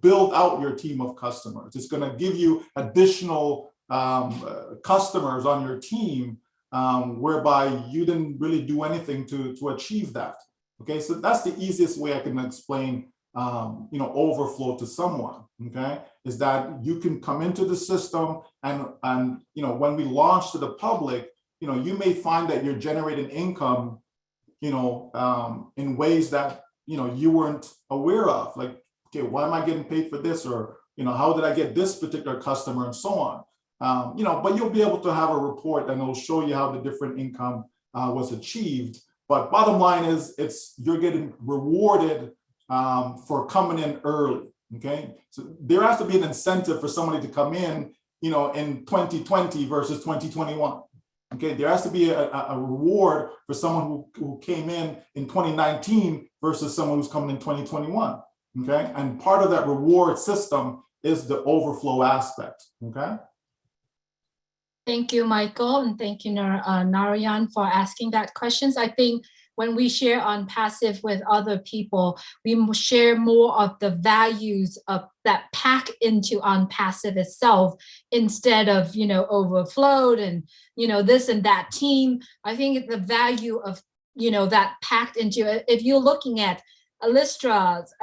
build out your team of customers. It's going to give you additional customers on your team, whereby you didn't really do anything to achieve that. Okay, so that's the easiest way I can explain overflow to someone. Okay, is that you can come into the system and when we launch to the public, you may find that you're generating income, in ways that you weren't aware of. Like, okay, why am I getting paid for this? Or how did I get this particular customer, and so on. But you'll be able to have a report and it'll show you how the different income was achieved. But bottom line is, you're getting rewarded for coming in early. Okay, so there has to be an incentive for somebody to come in, in 2020 versus 2021. Okay, there has to be a reward for someone who came in 2019 versus someone who's coming in 2021. Okay, and part of that reward system is the overflow aspect. Okay. Thank you, Michael, and thank you, Narayan, for asking that questions. I think when we share OnPassive with other people, we share more of the values of that pack into OnPassive itself, instead of overflowed and this and that team. I think the value of that packed into it. If you're looking at Alistra's,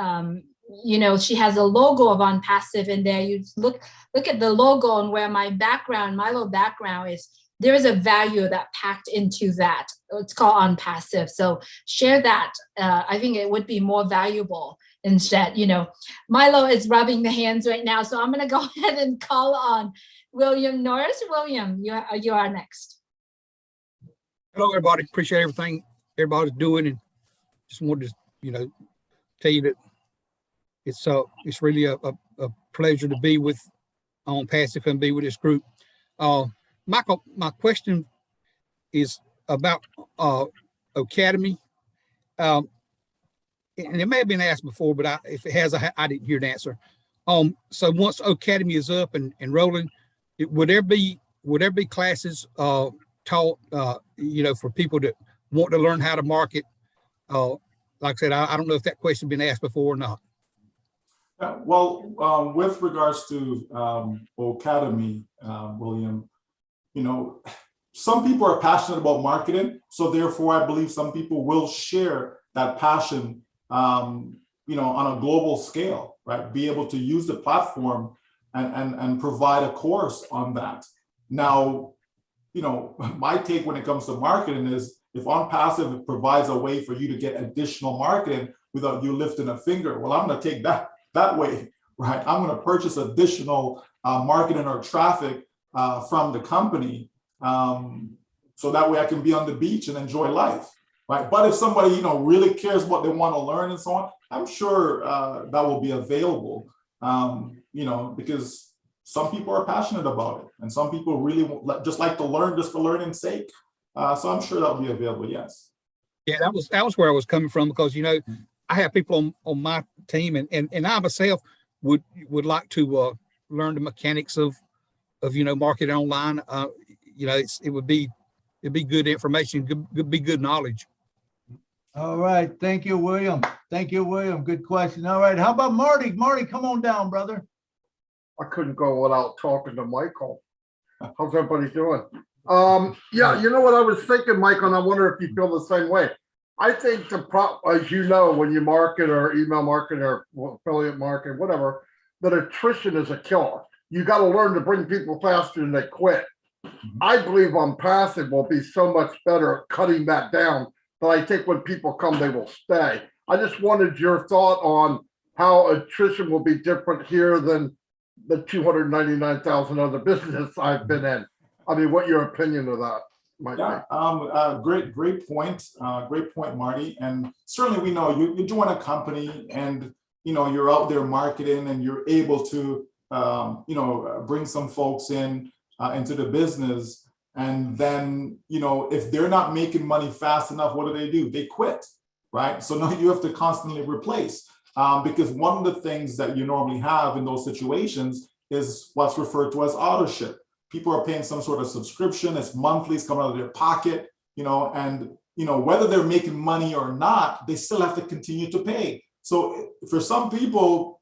she has a logo of OnPassive in there. You look at the logo and where my background, Milo background is. There is a value that packed into that. It's called OnPassive. So share that. I think it would be more valuable instead. Milo is rubbing the hands right now, so I'm going to go ahead and call on William Norris. William, you are next. Hello, everybody. Appreciate everything everybody's doing, and just wanted to tell you that it's really a pleasure to be with OnPassive and be with this group. Michael, my question is about Academy. And it may have been asked before, but if it has, I didn't hear the answer. So once Academy is up and rolling, would there be classes taught, for people that want to learn how to market? Like I said, I don't know if that question has been asked before or not. Well, with regards to Academy, William, some people are passionate about marketing, so therefore I believe some people will share that passion, on a global scale, right? Be able to use the platform and provide a course on that. Now, my take when it comes to marketing is, if OnPassive provides a way for you to get additional marketing without you lifting a finger, well, I'm going to take that way, right? I'm going to purchase additional marketing or traffic from the company, so that way I can be on the beach and enjoy life, right? But if somebody really cares what they want to learn and so on, I'm sure that will be available, because some people are passionate about it, and some people really just like to learn just for learning's sake. So I'm sure that'll be available. Yes. Yeah, that was where I was coming from, because I have people on my team, and I myself would like to learn the mechanics of marketing online. It'd be good information, could be good knowledge. All right. Thank you, William. Thank you, William. Good question. All right. How about Marty? Marty, come on down, brother. I couldn't go without talking to Michael. How's everybody doing? Yeah, you know what I was thinking, Michael, and I wonder if you feel the same way. I think as when you market or email market or affiliate market, whatever, that attrition is a killer. You got to learn to bring people faster than they quit. I believe OnPassive will be so much better at cutting that down, but I think when people come, they will stay. I just wanted your thought on how attrition will be different here than the 299,000 other businesses I've been in. I mean, what your opinion of that might be. Great point, Marty. And certainly we know you join a company and you're out there marketing and you're able to bring some folks into the business, and then if they're not making money fast enough, what do? They quit, right? So now you have to constantly replace. Because one of the things that you normally have in those situations is what's referred to as auto ship. People are paying some sort of subscription, it's monthly, it's coming out of their pocket, and whether they're making money or not, they still have to continue to pay. So for some people,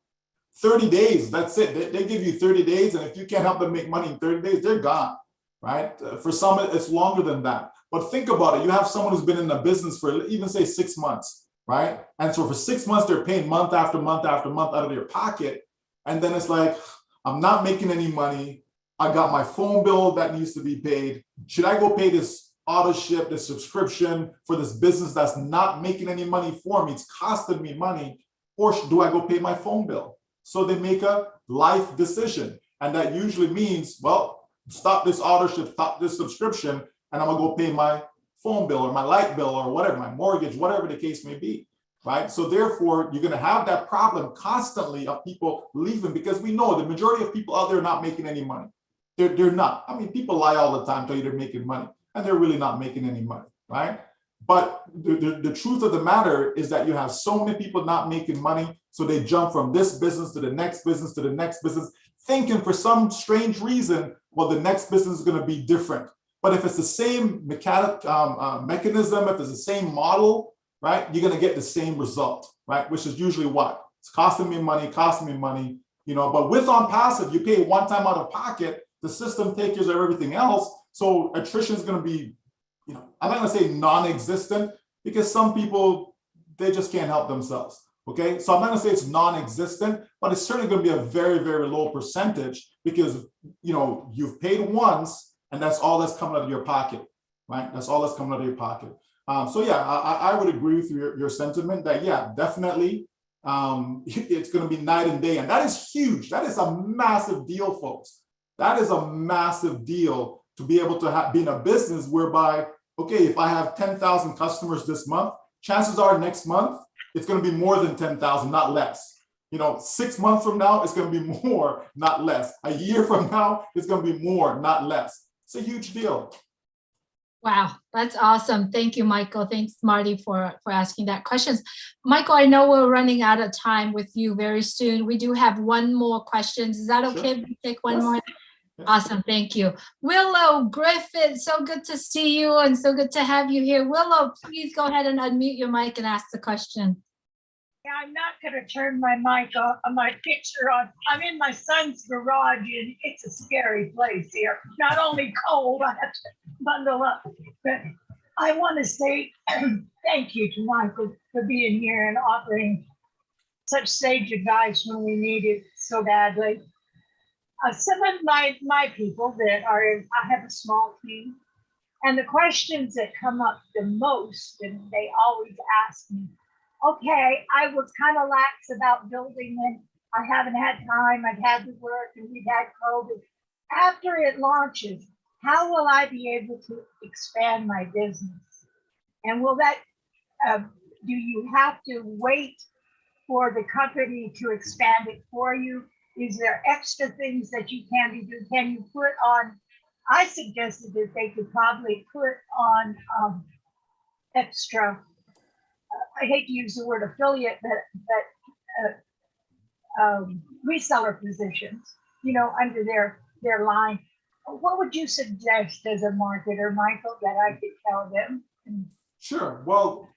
30 days, that's it. They give you 30 days, and if you can't help them make money in 30 days, they're gone, right? For some, it's longer than that. But think about it. You have someone who's been in the business for even say 6 months, right? And so for 6 months, they're paying month after month after month out of their pocket. And then it's like, I'm not making any money. I got my phone bill that needs to be paid. Should I go pay this auto ship, this subscription for this business that's not making any money for me? It's costing me money. Or do I go pay my phone bill? So they make a life decision. And that usually means, well, stop this auto ship, stop this subscription, and I'm gonna go pay my phone bill or my light bill or whatever, my mortgage, whatever the case may be, right? So therefore, you're gonna have that problem constantly of people leaving, because we know the majority of people out there are not making any money. They're not. I mean, people lie all the time, tell you they're making money, and they're really not making any money, right? But the truth of the matter is that you have so many people not making money, so they jump from this business to the next business to the next business, thinking for some strange reason, well, the next business is going to be different. But if it's the same mechanism, if it's the same model, right, you're going to get the same result, right? Which is usually what? It's costing me money, But with OnPassive, you pay one time out of pocket, the system takes care of everything else. So attrition is going to be, I'm not going to say non-existent, because some people, they just can't help themselves. Okay, so I'm not going to say it's non-existent, but it's certainly going to be a very, very low percentage, because you've paid once, and that's all that's coming out of your pocket, right? That's all that's coming out of your pocket. So yeah, I would agree with your sentiment that, yeah, definitely, it's going to be night and day, and that is huge. That is a massive deal, folks. That is a massive deal to be able to be in a business whereby, okay, if I have 10,000 customers this month, chances are next month, it's going to be more than 10,000, not less. 6 months from now, it's going to be more, not less. A year from now, it's going to be more, not less. It's a huge deal. Wow, that's awesome. Thank you, Michael. Thanks, Marty, for asking that questions. Michael, I know we're running out of time with you very soon. We do have one more question. Is that okay if we take one more? Yes. Awesome, thank you. Willow Griffith, so good to see you and so good to have you here. Willow, please go ahead and unmute your mic and ask the question. Yeah, I'm not going to turn my mic off, my picture on. I'm in my son's garage and it's a scary place here. Not only cold, I have to bundle up, but I want to say thank you to Michael for being here and offering such sage advice when we need it so badly. Some of my people that are in, I have a small team, and the questions that come up the most, and they always ask me, okay, I was kind of lax about building it. I haven't had time. I've had to work and we've had COVID. After it launches, how will I be able to expand my business? And will that, do you have to wait for the company to expand it for you? Is there extra things that you can do? Can you put on, I suggested that they could probably put on extra, I hate to use the word affiliate, but reseller positions, under their line. What would you suggest as a marketer, Michael, that I could tell them? Sure. Well,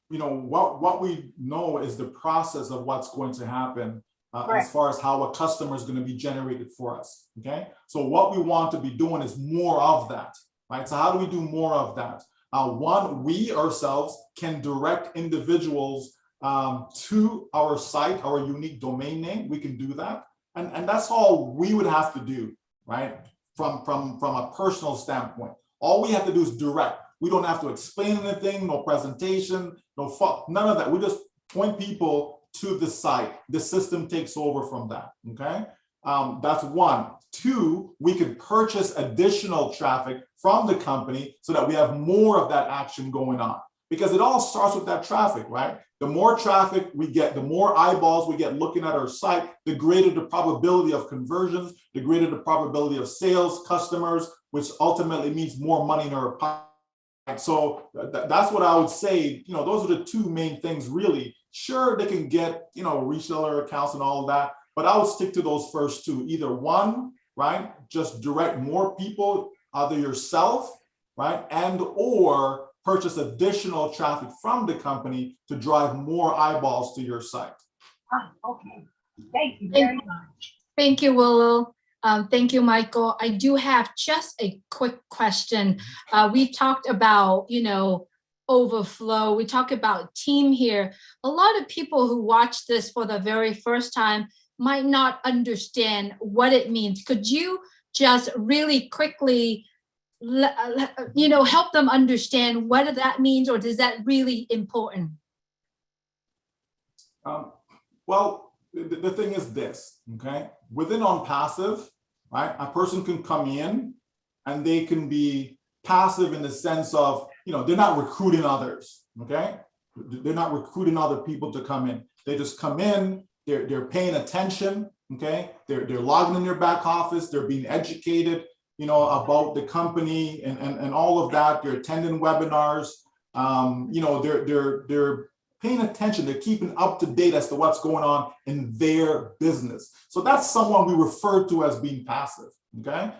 what we know is the process of what's going to happen as far as how a customer is going to be generated for us. Okay. So what we want to be doing is more of that, right? So how do we do more of that? One, we ourselves can direct individuals to our site, our unique domain name. We can do that. And that's all we would have to do, right? From a personal standpoint. All we have to do is direct. We don't have to explain anything, no presentation, none of that. We just point people to the site. The system takes over from that, okay? That's one. Two, we can purchase additional traffic from the company so that we have more of that action going on, because it all starts with that traffic, right? The more traffic we get, the more eyeballs we get looking at our site, the greater the probability of conversions, the greater the probability of sales, customers, which ultimately means more money in our pocket. So that's what I would say. Those are the two main things really Sure, they can get, reseller accounts and all of that, but I would stick to those first two. Either one, right, just direct more people, either yourself, right, and or purchase additional traffic from the company to drive more eyeballs to your site. Okay. Thank you very much. Thank you, Willow. Thank you, Michael. I do have just a quick question. We talked about, overflow. We talk about team here. A lot of people who watch this for the very first time might not understand what it means. Could you just really quickly, help them understand what that means, or is that really important? Well, the thing is this, okay? Within OnPassive, right, a person can come in and they can be passive in the sense of, they're not recruiting others, okay? They're not recruiting other people to come in. They just come in, they're paying attention, okay? They're logging in their back office, they're being educated, about the company and all of that. They're attending webinars, they're paying attention, they're keeping up to date as to what's going on in their business. So that's someone we refer to as being passive, okay?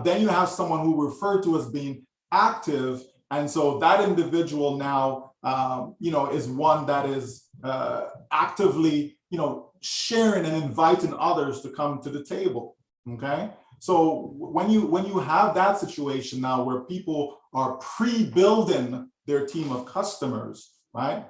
Then you have someone who we refer to as being active. And so that individual now, is one that is actively, sharing and inviting others to come to the table, okay? So when you have that situation now where people are pre-building their team of customers, right?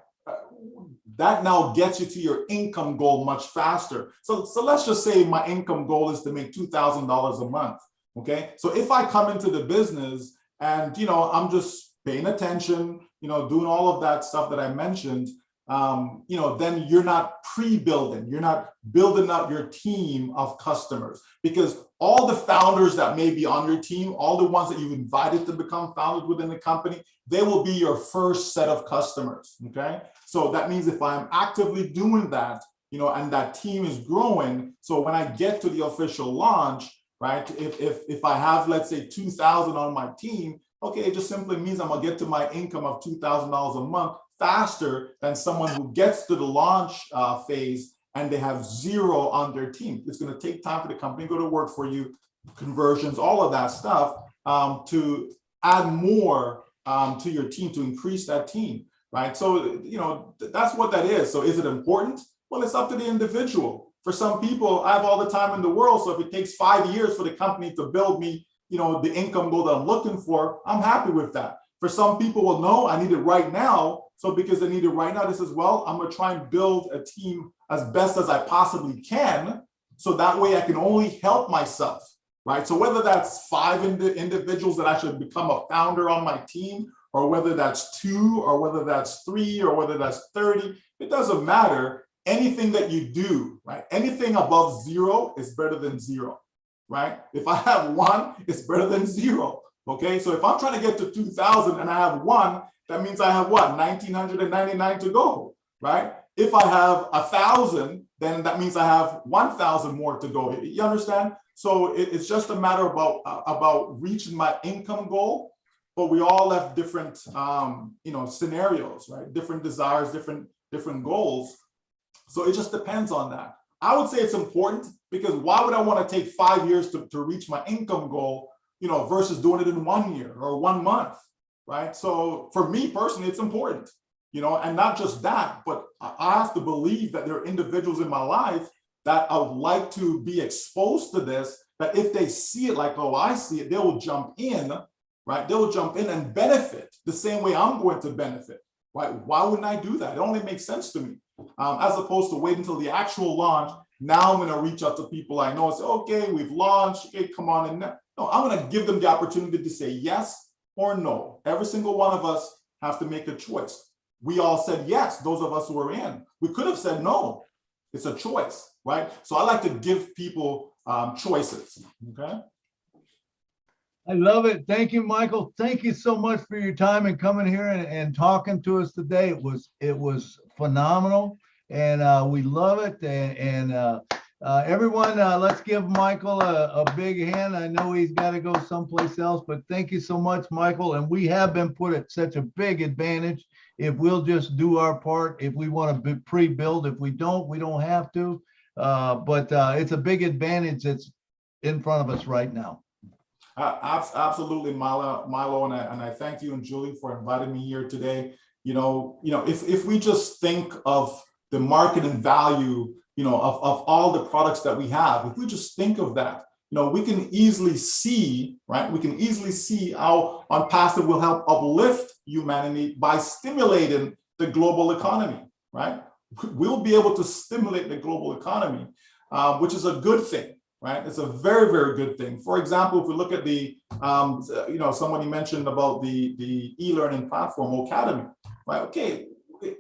That now gets you to your income goal much faster. So let's just say my income goal is to make $2,000 a month, okay? So if I come into the business and, I'm just paying attention, doing all of that stuff that I mentioned, then you're not pre-building, you're not building up your team of customers, because all the founders that may be on your team, all the ones that you've invited to become founders within the company, they will be your first set of customers, okay? So that means if I'm actively doing that, and that team is growing, so when I get to the official launch, right, if I have, let's say, 2,000 on my team, okay, it just simply means I'm gonna get to my income of $2,000 a month faster than someone who gets to the launch phase and they have zero on their team. It's gonna take time for the company to go to work for you, conversions, all of that stuff, to add more to your team, to increase that team, right? So, that's what that is. So is it important? Well, it's up to the individual. For some people, I have all the time in the world. So if it takes 5 years for the company to build me, the income goal that I'm looking for, I'm happy with that. For some people, well, no, I need it right now. So because they need it right now, this is, well, I'm gonna try and build a team as best as I possibly can. So that way I can only help myself, right? So whether that's 5 individuals that actually become a founder on my team, or whether that's 2, or whether that's 3, or whether that's 30, it doesn't matter. Anything that you do, right? Anything above 0 is better than 0. Right? If I have 1, it's better than 0. Okay, so if I'm trying to get to 2,000 and I have 1, that means I have what? 1,999 to go, right? If I have 1,000, then that means I have 1,000 more to go. You understand? So it's just a matter about reaching my income goal, but we all have different, scenarios, right? Different desires, different goals. So it just depends on that. I would say it's important, because why would I want to take 5 years to reach my income goal, versus doing it in 1 year or 1 month, right? So for me personally, it's important, and not just that, but I have to believe that there are individuals in my life that I would like to be exposed to this, that if they see it like, oh, I see it, they will jump in, right? They will jump in and benefit the same way I'm going to benefit, right? Why wouldn't I do that? It only makes sense to me. As opposed to wait until the actual launch. Now I'm going to reach out to people I know and say, okay, we've launched, okay, come on in. No, I'm going to give them the opportunity to say yes or no. Every single one of us have to make a choice. We all said yes, those of us who are in. We could have said no. It's a choice, right? So I like to give people choices, okay? I love it. Thank you, Michael. Thank you so much for your time and coming here and talking to us today. It was phenomenal, and we love it. And everyone, let's give Michael a big hand. I know he's got to go someplace else, but thank you so much, Michael. And we have been put at such a big advantage if we'll just do our part, if we want to pre-build. If we don't, we don't have to. But it's a big advantage that's in front of us right now. Absolutely, Milo, and I thank you and Julie for inviting me here today. If we just think of the market and value, of all the products that we have, if we just think of that, we can easily see, right? We can easily see how OnPassive will help uplift humanity by stimulating the global economy, right? We'll be able to stimulate the global economy, which is a good thing. Right, it's a very, very good thing. For example, if we look at the, somebody mentioned about the e-learning platform, CATMO, right? Okay,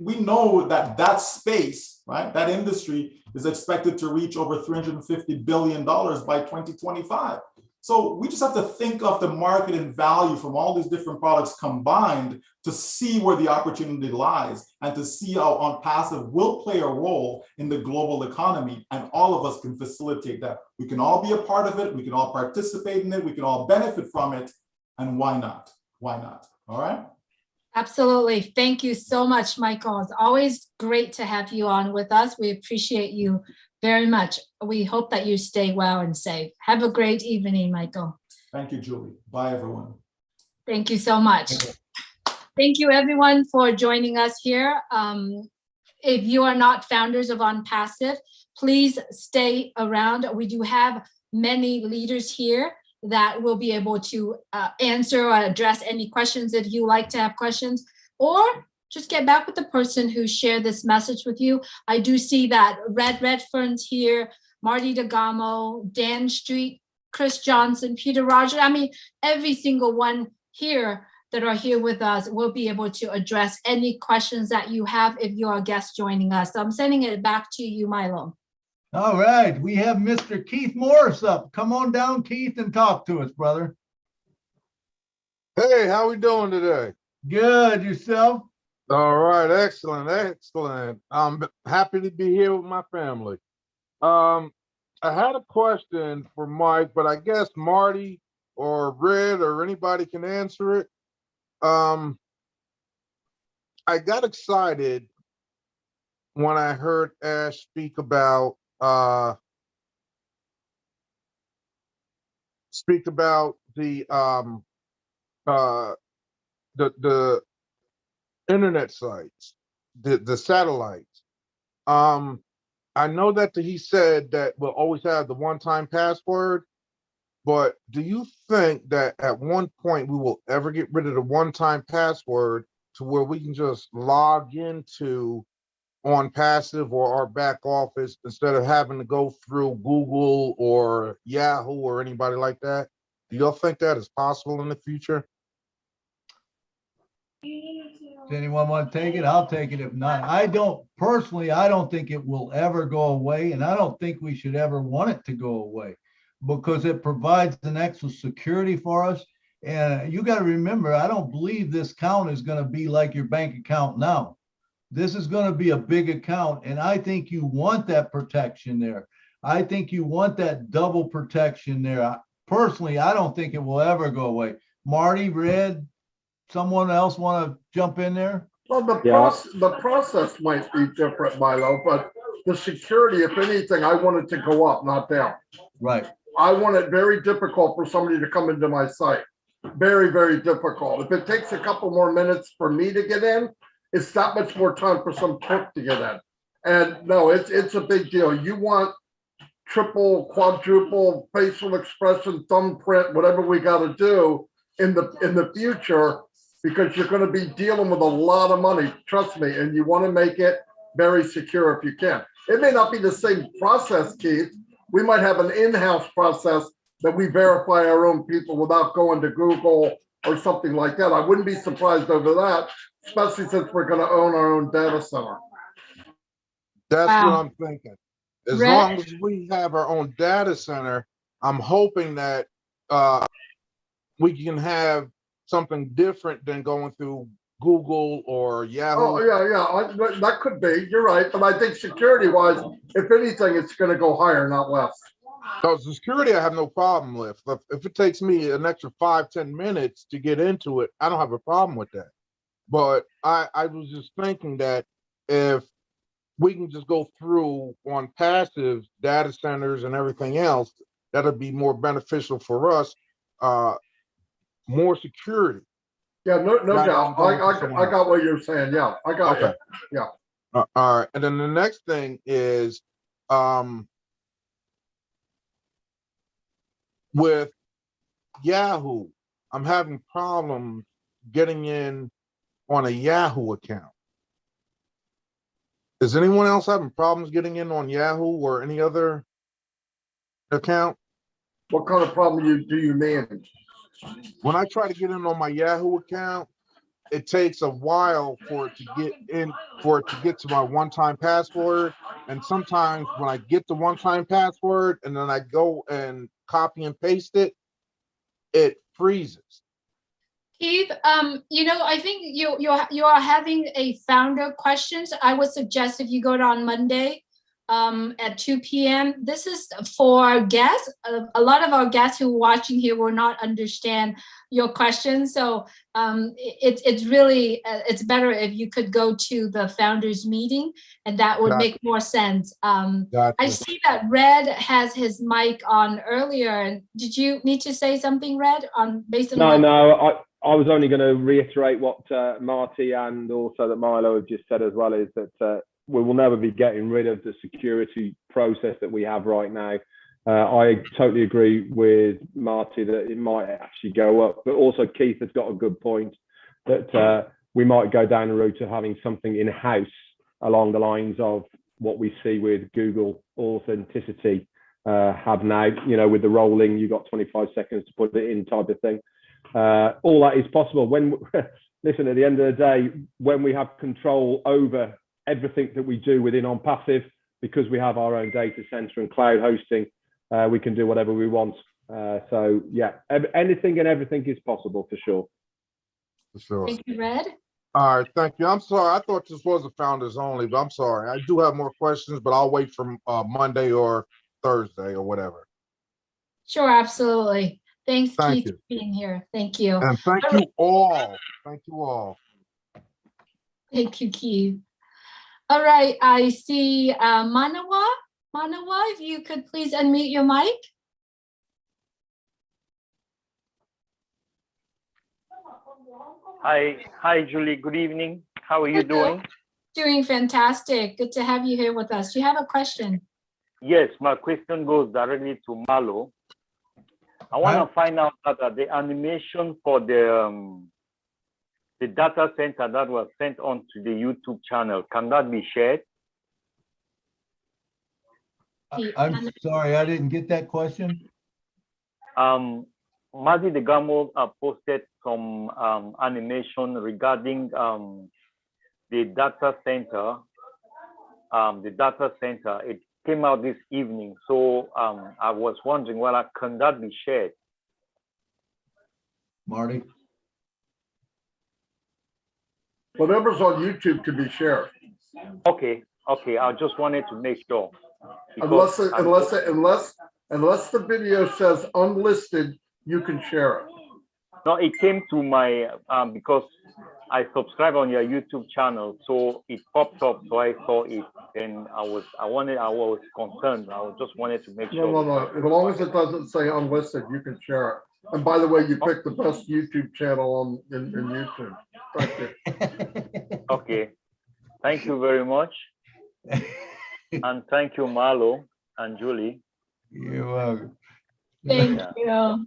we know that space, right, that industry is expected to reach over $350 billion by 2025. So we just have to think of the market and value from all these different products combined to see where the opportunity lies and to see how OnPassive will play a role in the global economy, and all of us can facilitate that. We can all be a part of it. We can all participate in it. We can all benefit from it. And why not? Why not? All right. Absolutely. Thank you so much, Michael. It's always great to have you on with us. We appreciate you very much. We hope that you stay well and safe. Have a great evening, Michael. Thank you, Julie. Bye, everyone. Thank you so much. Thank you, everyone, for joining us here. If you are not founders of OnPassive, please stay around. We do have many leaders here that will be able to answer or address any questions if you like to have questions, or just get back with the person who shared this message with you. I do see that Red Redfern's here, Marty DeGamo, Dan Street, Chris Johnson, Peter Roger. I mean, every single one here that are here with us will be able to address any questions that you have if you're a guest joining us. So I'm sending it back to you, Milo. All right, we have Mr. Keith Morris up. Come on down, Keith, and talk to us, brother. Hey, how we doing today? Good, yourself? All right, excellent, excellent. I'm happy to be here with my family. I had a question for Mike, but I guess Marty or Red or anybody can answer it. I got excited when I heard Ash speak about the internet sites, the satellites. I know that he said that we'll always have the one-time password, but do you think that at one point we will ever get rid of the one-time password to where we can just log into OnPassive or our back office instead of having to go through Google or Yahoo or anybody like that? Do y'all think that is possible in the future? Does anyone want to take it? I'll take it if not. I don't think it will ever go away, and I don't think we should ever want it to go away because it provides an extra security for us. And you got to remember, I don't believe this account is going to be like your bank account now. This is going to be a big account, and I think you want that protection there. I think you want that double protection there. Personally, I don't think it will ever go away. Marty, Red, someone else want to jump in there? Well, the process might be different, Milo, but the security, if anything, I want it to go up, not down. Right. I want it very difficult for somebody to come into my site. Very, very difficult. If it takes a couple more minutes for me to get in, it's that much more time for some crook to get in. And no, it's a big deal. You want triple, quadruple facial expression, thumbprint, whatever we got to do in the future, because you're going to be dealing with a lot of money, trust me, and you want to make it very secure if you can. It may not be the same process, Keith. We might have an in-house process that we verify our own people without going to Google or something like that. I wouldn't be surprised over that, especially since we're going to own our own data center. That's what I'm thinking. As long as we have our own data center, I'm hoping that we can have something different than going through Google or Yahoo. Oh, yeah. That could be. You're right. But I think security-wise, if anything, it's going to go higher, not less. So security, I have no problem with. If it takes me an extra 5-10 minutes to get into it, I don't have a problem with that. But I was just thinking that if we can just go through on passive data centers and everything else, that'll be more beneficial for us. More security. Yeah, no Rather doubt. than going to someone I else. got what you're saying. Yeah, I got Okay. you. Yeah. All right. And then the next thing is with Yahoo, I'm having problems getting in on a Yahoo account. Is anyone else having problems getting in on Yahoo or any other account? What kind of problem do you mean? When I try to get in on my Yahoo account, it takes a while for it to get in, for it to get to my one-time password. And sometimes when I get the one-time password and then I go and copy and paste it, it freezes. Keith, I think you are having a founder questions. I would suggest if you go to on Monday at 2 p.m. This is for guests. A lot of our guests who are watching here will not understand your questions. So it's really, it's better if you could go to the founders meeting, and that would make more sense. I see that Red has his mic on earlier. Did you need to say something, Red, on based on No, I was only going to reiterate what Marty and also that Milo have just said as well, is that we will never be getting rid of the security process that we have right now. I totally agree with Marty that it might actually go up, but also Keith has got a good point that we might go down the route of having something in-house along the lines of what we see with Google Authenticity have now, with the rolling, you got 25 seconds to put it in type of thing. All that is possible when, listen, at the end of the day, when we have control over everything that we do within OnPassive, because we have our own data center and cloud hosting, we can do whatever we want. So yeah, anything and everything is possible for sure. For sure. Thank you, Red. All right, thank you. I'm sorry, I thought this was a founders only, but I'm sorry. I do have more questions, but I'll wait for Monday or Thursday or whatever. Sure, absolutely. Thanks, Thank Keith, you. for being here. Thank you. And thank you all. Thank you all. Thank you, Keith. All right, I see Manawa. Manawa, if you could please unmute your mic. Hi, Julie. Good evening. How are you doing? Doing fantastic. Good to have you here with us. Do you have a question? Yes, my question goes directly to Malo. I want to find out that the animation for the data center that was sent on to the YouTube channel, can that be shared? I'm sorry, I didn't get that question. Mazi De Gamo posted some animation regarding the data center. It came out this evening, so I was wondering whether can that be shared? Marty? Whatever's on YouTube can be shared. Okay. I just wanted to make sure. Unless the video says unlisted, you can share it. No, it came to my because I subscribe on your YouTube channel, so it popped up. So I saw it, and I was concerned. I just wanted to make sure. No. As long as it doesn't say unlisted, you can share it. And by the way, you picked the best YouTube channel in YouTube. Thank you. Okay. Thank you very much. And thank you, Marlo and Julie. You're welcome. Thank you.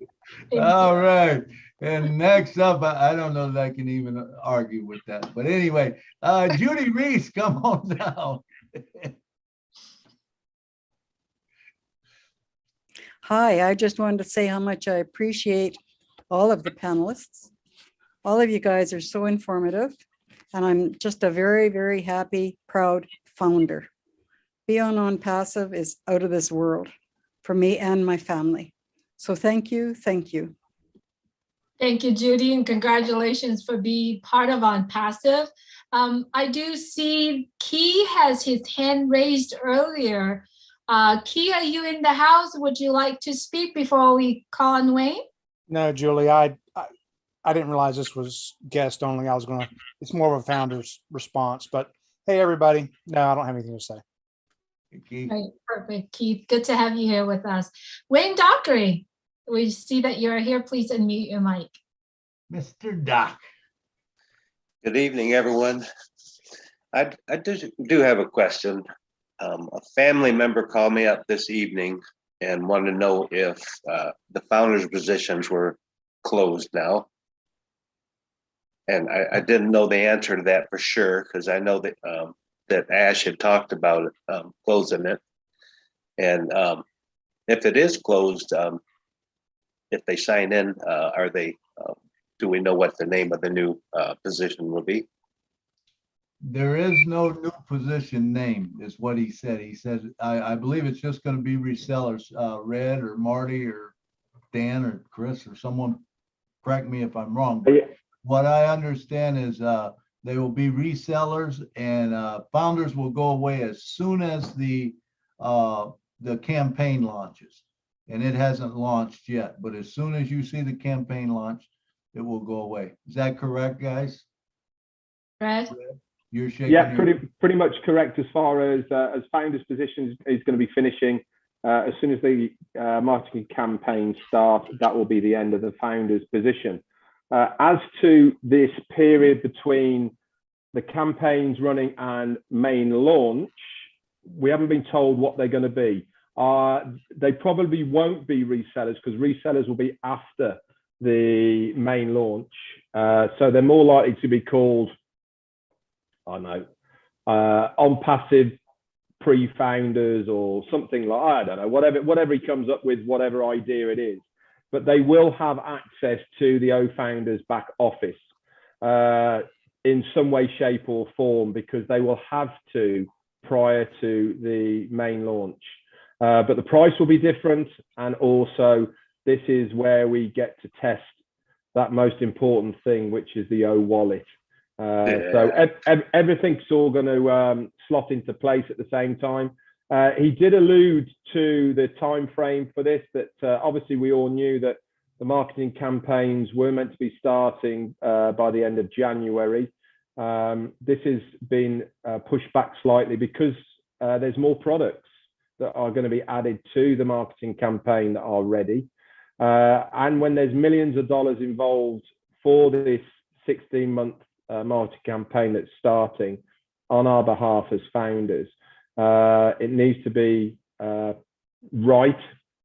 All right. And next up, I don't know that I can even argue with that. But anyway, Judy Reese, come on down. Hi, I just wanted to say how much I appreciate all of the panelists. All of you guys are so informative, and I'm just a very, very happy, proud founder. Being OnPassive is out of this world for me and my family. So thank you, thank you. Thank you, Judy, and congratulations for being part of OnPassive. I do see Key has his hand raised earlier. Key, are you in the house? Would you like to speak before we call on Wayne? No, Julie, I I didn't realize this was guest only. It's more of a founder's response, but hey, everybody. No, I don't have anything to say. Right, perfect, Keith. Good to have you here with us. Wayne Dockery, we see that you're here. Please unmute your mic. Mr. Doc. Good evening, everyone. I do have a question. A family member called me up this evening and wanted to know if the founders' positions were closed now. And I didn't know the answer to that for sure, because I know that that Ash had talked about it, closing it. And if it is closed, if they sign in, are they? Do we know what the name of the new position will be? There is no new position named, is what he said. He said, I believe it's just going to be resellers, Red or Marty or Dan or Chris or someone, correct me if I'm wrong. But what I understand is they will be resellers, and founders will go away as soon as the campaign launches. And it hasn't launched yet, but as soon as you see the campaign launch, it will go away. Is that correct, guys? Red? You're shaking. Yeah, pretty much correct. As far as founders' positions is going to be finishing as soon as the marketing campaign starts. That will be the end of the founders' position. As to this period between the campaigns running and main launch, we haven't been told what they're going to be. They probably won't be resellers, because resellers will be after the main launch. So they're more likely to be called, I don't know, OnPassive pre-founders or something like, I don't know, whatever he comes up with, whatever idea it is. But they will have access to the O-Founders back office in some way, shape or form, because they will have to prior to the main launch. But the price will be different. And also this is where we get to test that most important thing, which is the O-Wallet. So everything's all going to slot into place at the same time. He did allude to the time frame for this, that obviously we all knew that the marketing campaigns were meant to be starting by the end of January. This has been pushed back slightly because there's more products that are going to be added to the marketing campaign that are ready. And when there's millions of dollars involved for this 16-month marketing campaign that's starting on our behalf as founders, it needs to be right.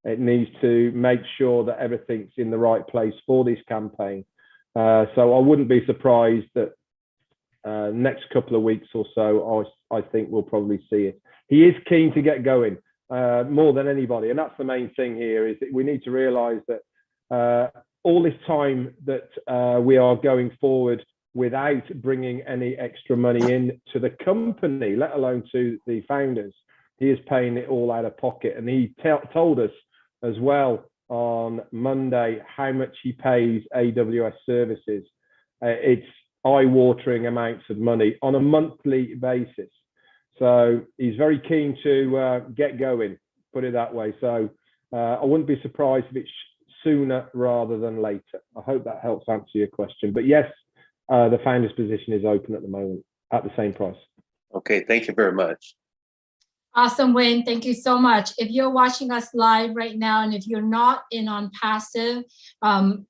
It needs to make sure that everything's in the right place for this campaign. So I wouldn't be surprised that next couple of weeks or so, I think we'll probably see it. He is keen to get going more than anybody. And that's the main thing here, is that we need to realize that all this time that we are going forward without bringing any extra money in to the company, let alone to the founders, he is paying it all out of pocket. And he told us as well on Monday how much he pays AWS services. It's eye-watering amounts of money on a monthly basis. So he's very keen to get going, put it that way. So I wouldn't be surprised if it's sooner rather than later. I hope that helps answer your question. But yes, the founder's position is open at the moment at the same price. Okay, thank you very much. Awesome, Wayne. Thank you so much. If you're watching us live right now, and if you're not in OnPassive,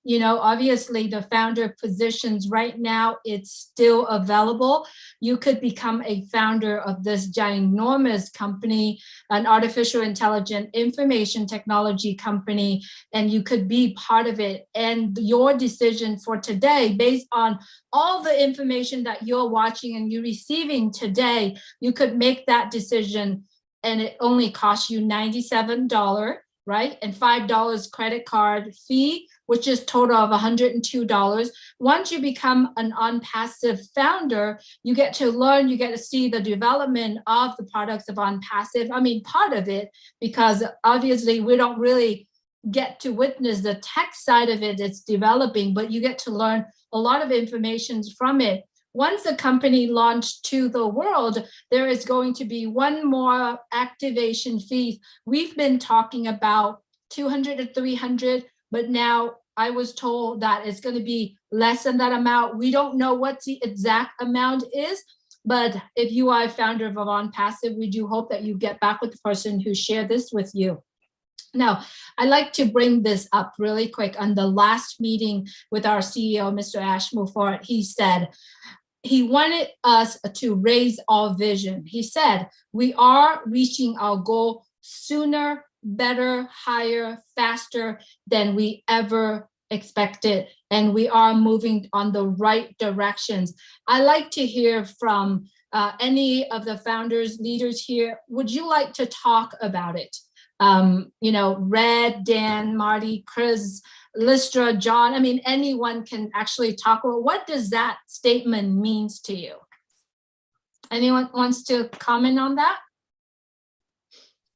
you know, obviously the founder positions right now, it's still available. You could become a founder of this ginormous company, an artificial intelligence information technology company, and you could be part of it. And your decision for today, based on all the information that you're watching and you're receiving today, you could make that decision, and it only costs you $97, right? And $5 credit card fee, which is total of $102. Once you become an OnPassive founder, you get to learn, you get to see the development of the products of OnPassive. I mean, part of it, because obviously we don't really get to witness the tech side of it, it's developing, but you get to learn a lot of information from it. Once the company launched to the world, there is going to be one more activation fee. We've been talking about 200 to 300, but now I was told that it's going to be less than that amount. We don't know what the exact amount is, but if you are a founder of OnPassive, we do hope that you get back with the person who shared this with you. Now, I'd like to bring this up really quick. On the last meeting with our CEO, Mr. Ash Mufort, he said he wanted us to raise our vision. He said, we are reaching our goal sooner, better, higher, faster than we ever expected. And we are moving on the right directions. I like to hear from any of the founders, leaders here. Would you like to talk about it? You know, Red, Dan, Marty, Chris, Lystra, John, I mean, anyone can actually talk about what does that statement means to you? Anyone wants to comment on that?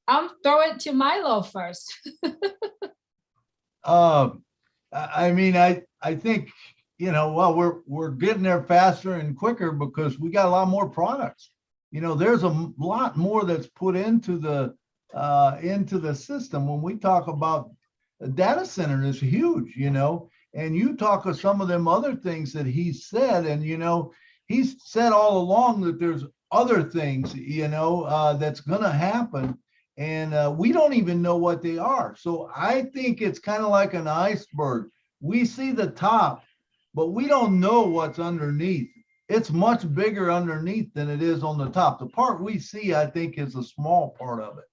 I'll throw it to Milo first. I mean, I think, you know, well, we're getting there faster and quicker because we got a lot more products. You know, there's a lot more that's put into the system. When we talk about a data center is huge, you know, and you talk of some of them other things that he said, and, you know, he's said all along that there's other things, you know, that's going to happen. And we don't even know what they are. So I think it's kind of like an iceberg. We see the top, but we don't know what's underneath. It's much bigger underneath than it is on the top. The part we see, I think, is a small part of it.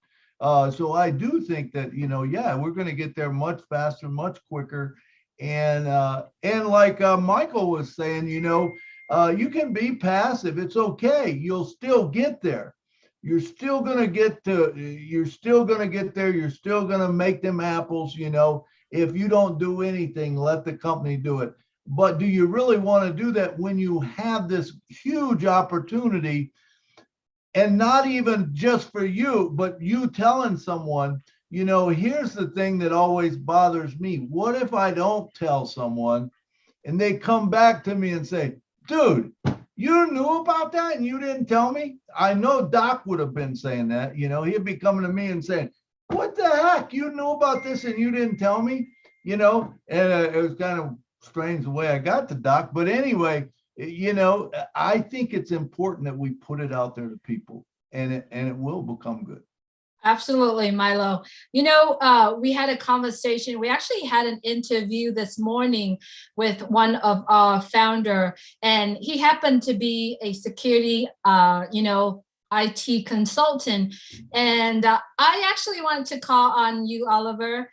So I do think that, you know, yeah, we're going to get there much faster, much quicker. And like Michael was saying, you know, you can be passive. It's okay. You'll still get there. You're still going to get there. You're still going to make them apples, you know. If you don't do anything, let the company do it. But do you really want to do that when you have this huge opportunity, and not even just for you, but you telling someone, you know, here's the thing that always bothers me. What if I don't tell someone and they come back to me and say, dude, you knew about that and you didn't tell me? I know Doc would have been saying that, you know, he'd be coming to me and saying, what the heck? You knew about this and you didn't tell me, you know? And it was kind of strange the way I got to Doc. But anyway, you know, I think it's important that we put it out there to people, and it will become good. Absolutely, Milo. You know, we had a conversation. We actually had an interview this morning with one of our founder, and he happened to be a security, you know, IT consultant. And I actually wanted to call on you, Oliver.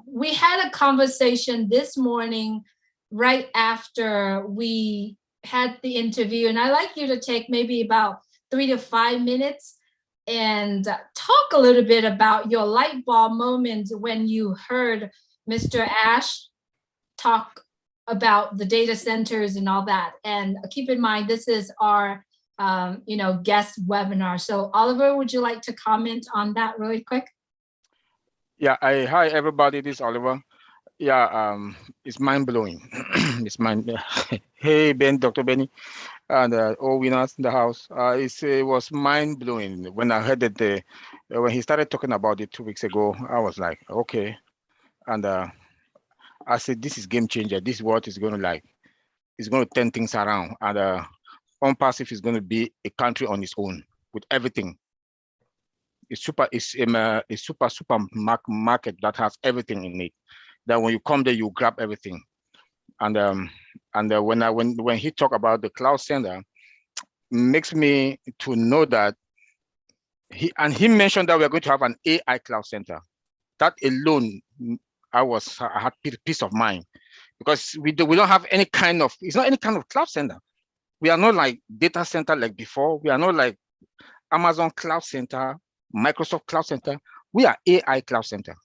We had a conversation this morning right after we had the interview, and I'd like you to take maybe about 3 to 5 minutes and talk a little bit about your light bulb moment when you heard Mr. Ash talk about the data centers and all that. And keep in mind, this is our you know, guest webinar. So Oliver, would you like to comment on that really quick? Yeah, hi everybody, this is Oliver. Yeah, it's mind-blowing. It's hey Ben, Dr. Benny, and all winners in the house. It was mind-blowing when I heard that when he started talking about it 2 weeks ago. I was like, okay, and I said, this is game changer. This is what is going to like, it's going to turn things around, and OnPassive is going to be a country on its own with everything. It's a super market that has everything in it. That when you come there, you grab everything. And when he talked about the cloud center, makes me to know that he mentioned that we're going to have an AI cloud center. That alone, I had peace of mind, because we don't have any kind of, it's not any kind of cloud center. We are not like data center like before. We are not like Amazon cloud center, Microsoft cloud center. We are AI cloud center.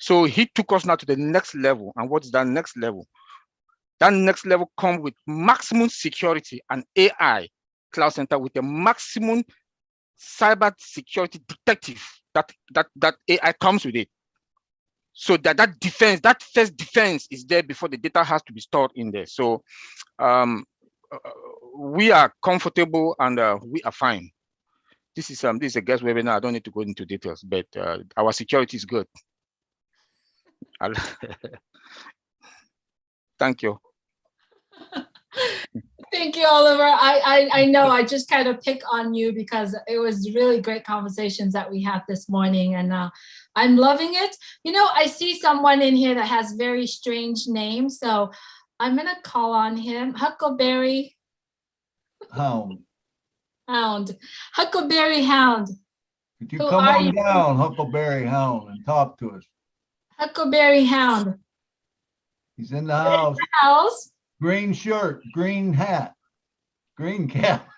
So he took us now to the next level. And what is that next level? That next level comes with maximum security and AI cloud center with a maximum cyber security detective that AI comes with it. So that defense, that first defense is there before the data has to be stored in there. So we are comfortable and we are fine. This is a guest webinar. I don't need to go into details, but our security is good. Thank you. Thank you, Oliver. I know I just kind of pick on you because it was really great conversations that we had this morning, and I'm loving it. You know, I see someone in here that has very strange names, so I'm gonna call on him. Huckleberry Hound. Hound. Huckleberry Hound. Could you Who come are on you? down, Huckleberry Hound, and talk to us? Huckleberry Hound. He's in the house. House. Green shirt, green hat, green cap.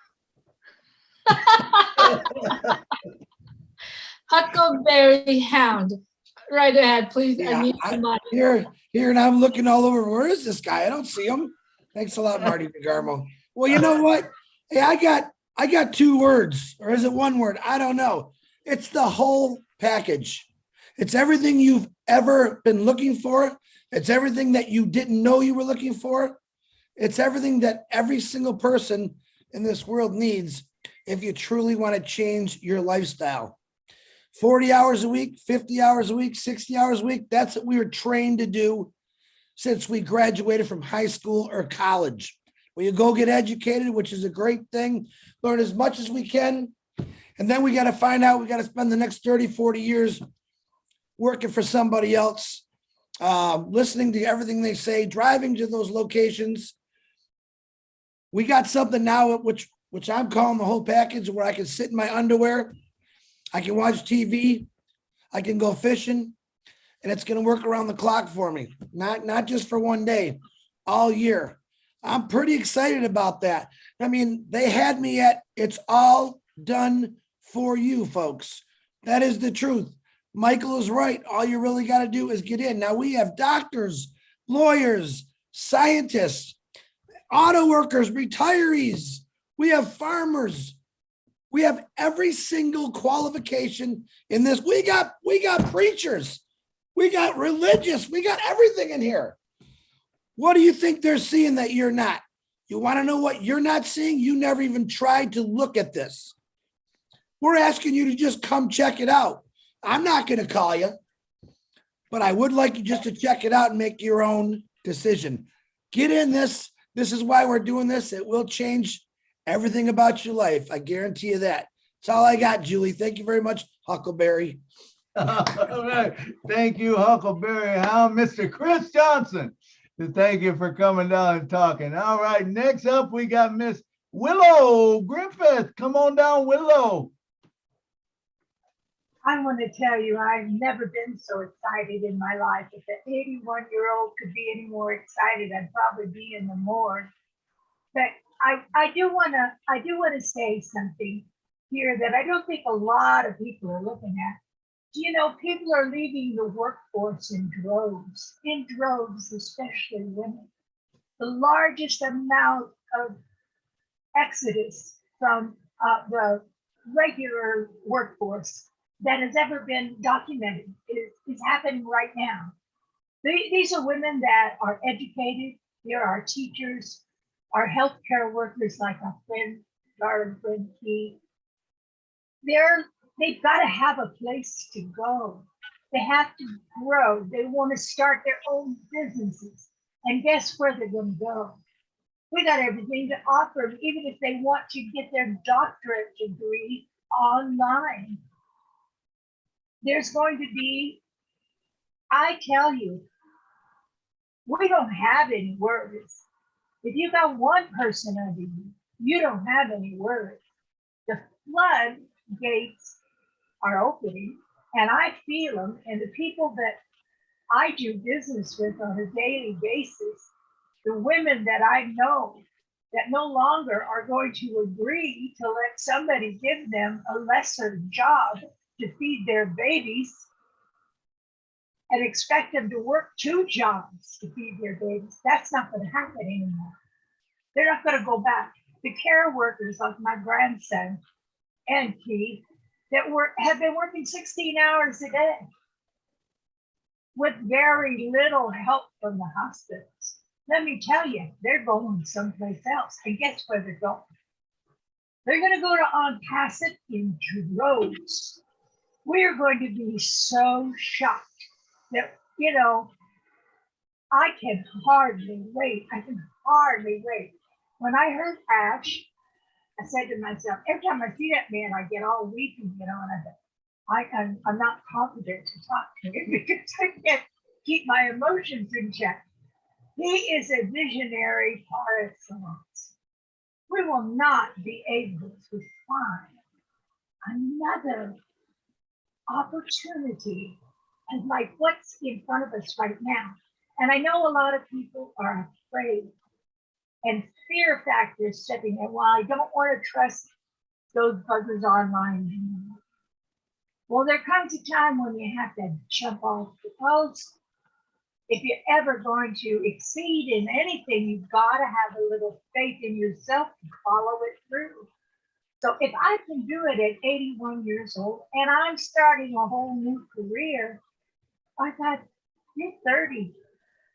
Huckleberry Hound. Right ahead, please. Yeah, unmute the mic. here, and I'm looking all over. Where is this guy? I don't see him. Thanks a lot, Marty DeGarmo. Well, you know what? Hey, I got 2 words, or is it 1 word? I don't know. It's the whole package. It's everything you've ever been looking for. It's everything that you didn't know you were looking for. It's everything that every single person in this world needs if you truly want to change your lifestyle. 40 hours a week, 50 hours a week, 60 hours a week. That's what we were trained to do since we graduated from high school or college. Well, you go get educated, which is a great thing, learn as much as we can. And then we got to find out, we got to spend the next 30, 40 years working for somebody else, listening to everything they say, driving to those locations. We got something now, which I'm calling the whole package, where I can sit in my underwear, I can watch TV, I can go fishing, and it's going to work around the clock for me. Not just for one day, all year. I'm pretty excited about that. I mean, they had me at it's all done for you, folks. That is the truth. Michael is right. All you really got to do is get in. Now we have doctors, lawyers, scientists, auto workers, retirees. We have farmers. We have every single qualification in this. We got preachers. We got religious. We got everything in here. What do you think they're seeing that you're not? You want to know what you're not seeing? You never even tried to look at this. We're asking you to just come check it out. I'm not going to call you, but I would like you just to check it out and make your own decision. Get in this. This is why we're doing this. It will change everything about your life. I guarantee you that. That's all I got, Julie. Thank you very much, Huckleberry. All right. Thank you, Huckleberry Hound, Mr. Chris Johnson. Thank you for coming down and talking. All right. Next up, we got Miss Willow Griffith. Come on down, Willow. I want to tell you, I've never been so excited in my life. If an 81-year-old could be any more excited, I'd probably be in the morgue. But I do want to say something here that I don't think a lot of people are looking at. Do you know, people are leaving the workforce in droves, especially women. The largest amount of exodus from the regular workforce that has ever been documented is happening right now. These are women that are educated. There are teachers, our healthcare workers like our friend, darling friend Keith. They've got to have a place to go. They have to grow. They want to start their own businesses. And guess where they're going to go? We got everything to offer them, even if they want to get their doctorate degree online. There's going to be, I tell you, we don't have any worries. If you got one person under you, you don't have any worries. The floodgates are opening, and I feel them. And the people that I do business with on a daily basis, the women that I know that no longer are going to agree to let somebody give them a lesser job to feed their babies and expect them to work 2 jobs to feed their babies. That's not going to happen anymore. They're not going to go back. The care workers like my grandson and Keith that have been working 16 hours a day with very little help from the hospitals. Let me tell you, they're going someplace else. And guess where they're going? They're going to go to OnPassive in droves. We are going to be so shocked that, you know, I can hardly wait. I can hardly wait. When I heard Ash, I said to myself, every time I see that man, I get all weepy, and I said, I'm not confident to talk to him because I can't keep my emotions in check. He is a visionary par excellence. We will not be able to find another opportunity and like what's in front of us right now. And I know a lot of people are afraid and fear factor is stepping in. Well, I don't want to trust those buggers online anymore. Well, there comes a time when you have to jump off the post. If you're ever going to exceed in anything, you've got to have a little faith in yourself to follow it through. So if I can do it at 81 years old and I'm starting a whole new career, I thought, you're 30,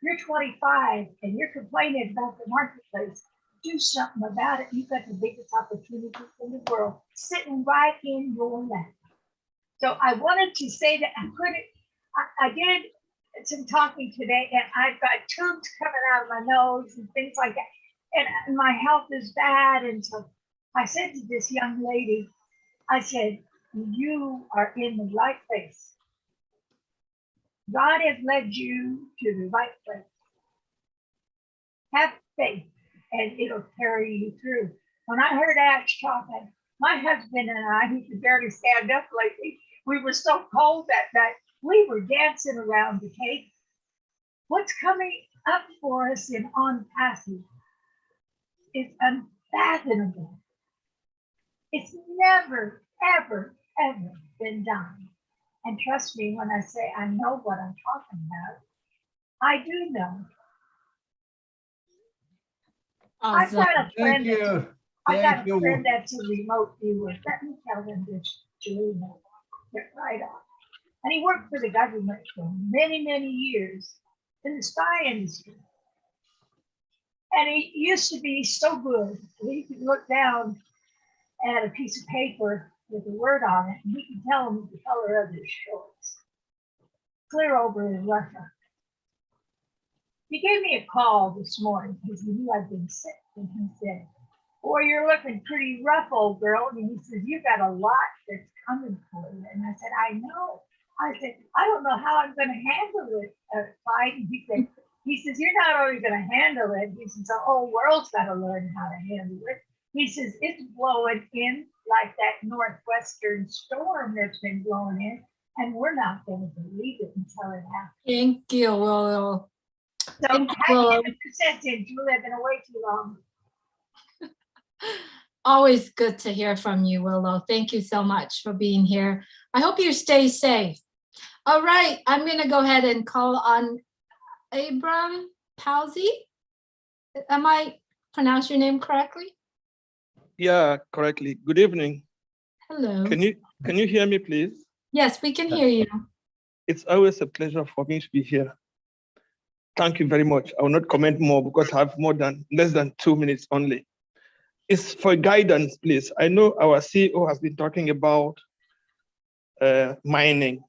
you're 25, and you're complaining about the marketplace. Do something about it. You've got the biggest opportunity in the world sitting right in your lap. So I wanted to say that I did some talking today, and I've got tubes coming out of my nose and things like that. And my health is bad. And so I said to this young lady, I said, you are in the right place. God has led you to the right place. Have faith and it'll carry you through. When I heard Ash talking, my husband and I, who could barely stand up lately, we were so cold that night, we were dancing around the cake. What's coming up for us in OnPassive is unfathomable. It's never, ever, ever been done. And trust me when I say I know what I'm talking about. I do know. Awesome. I've got a friend. Thank you. I got Thank a you. friend that's a remote viewer. Let me tell them this, Julie. Get right on. And he worked for the government for many, many years in the spy industry. And he used to be so good. He could look down at a piece of paper with a word on it, and he could tell him the color of his shorts. Clear over in Russia. He gave me a call this morning because he knew I'd been sick, and he said, boy, you're looking pretty rough, old girl. And he says, you got a lot that's coming for you. And I said, I know. I said, I don't know how I'm going to handle it, Clyde. He says, you're not only going to handle it, he says, the whole world's got to learn how to handle it. He says, it's blowing in like that northwestern storm that's been blowing in, and we're not going to believe it until it happens. Thank you, Willow. So Thank you, I Willow. haven't presented, Julie, I've been away too long. Always good to hear from you, Willow. Thank you so much for being here. I hope you stay safe. All right, I'm going to go ahead and call on Abram Palsy. Am I pronounced your name correctly? Yeah, correctly. Good evening. Hello. Can you hear me, please? Yes, we can hear you. It's always a pleasure for me to be here. Thank you very much. I will not comment more because I have less than 2 minutes only. It's for guidance, please. I know our CEO has been talking about mining.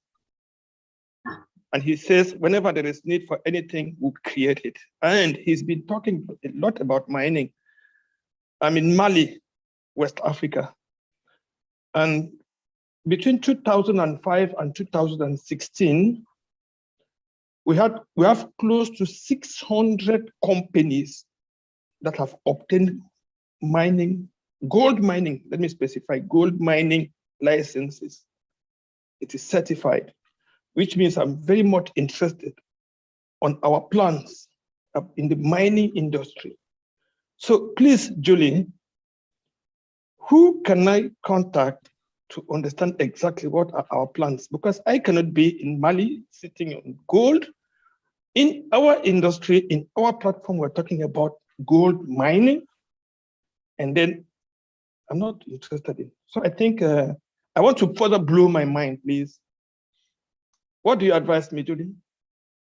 And he says, whenever there is need for anything, we'll create it. And he's been talking a lot about mining. I'm in Mali, West Africa. And between 2005 and 2016, we have close to 600 companies that have obtained mining, gold mining, let me specify, gold mining licenses. It is certified, which means I'm very much interested on our plans in the mining industry. So please, Julie, who can I contact to understand exactly what are our plans? Because I cannot be in Mali sitting on gold. In our industry, in our platform, we're talking about gold mining, and then I'm not interested in. So I think I want to further blow my mind, please. What do you advise me, Julie?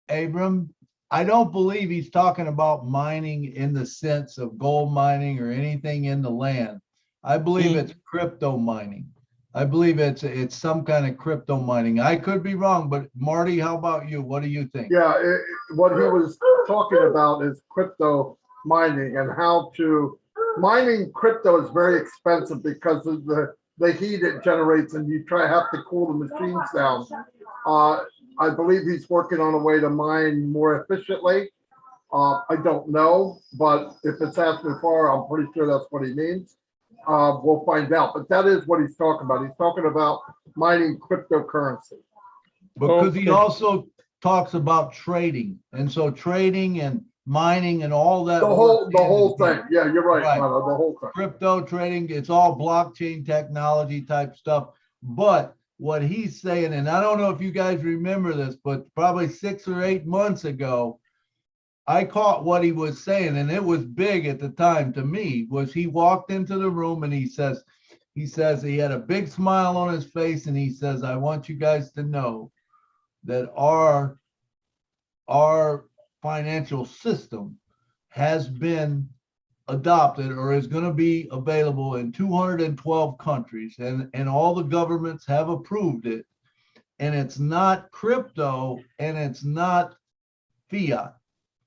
Abram, I don't believe he's talking about mining in the sense of gold mining or anything in the land. I believe it's crypto mining. I believe it's some kind of crypto mining. I could be wrong, but Marty, how about you? What do you think? Yeah, what he was talking about is crypto mining and how to mining crypto is very expensive because of the heat it generates, and you have to cool the machines down. I believe he's working on a way to mine more efficiently. I don't know, but if it's happening far, I'm pretty sure that's what he means. We'll find out, but that is what he's talking about. He's talking about mining cryptocurrency. Because he also talks about trading, and so trading and mining and all that. The whole thing. Yeah, you're right, Milo, the whole thing. Crypto trading, it's all blockchain technology type stuff. But what he's saying, and I don't know if you guys remember this, but probably 6 or 8 months ago, I caught what he was saying, and it was big at the time to me, was he walked into the room and he says he had a big smile on his face, and he says, I want you guys to know that our financial system has been adopted or is going to be available in 212 countries, and all the governments have approved it, and it's not crypto and it's not fiat,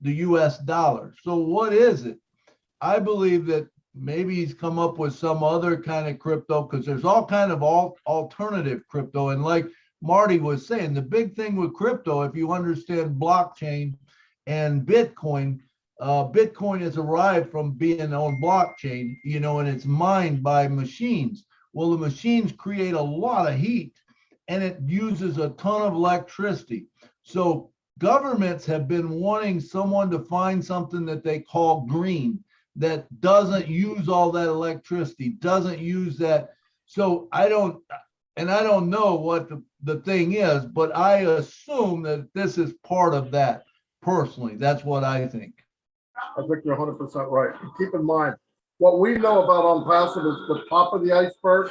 the US dollar. So what is it? I believe that maybe he's come up with some other kind of crypto, because there's all kind of alternative crypto. And like Marty was saying, the big thing with crypto, if you understand blockchain and Bitcoin, Bitcoin is derived from being on blockchain, and it's mined by machines. Well, the machines create a lot of heat, and it uses a ton of electricity. So governments have been wanting someone to find something that they call green, that doesn't use all that electricity, doesn't use that. So I don't know what the thing is, but I assume that this is part of that. Personally, that's what I think. I think you're 100% right. And keep in mind, what we know about OnPassive is the top of the iceberg.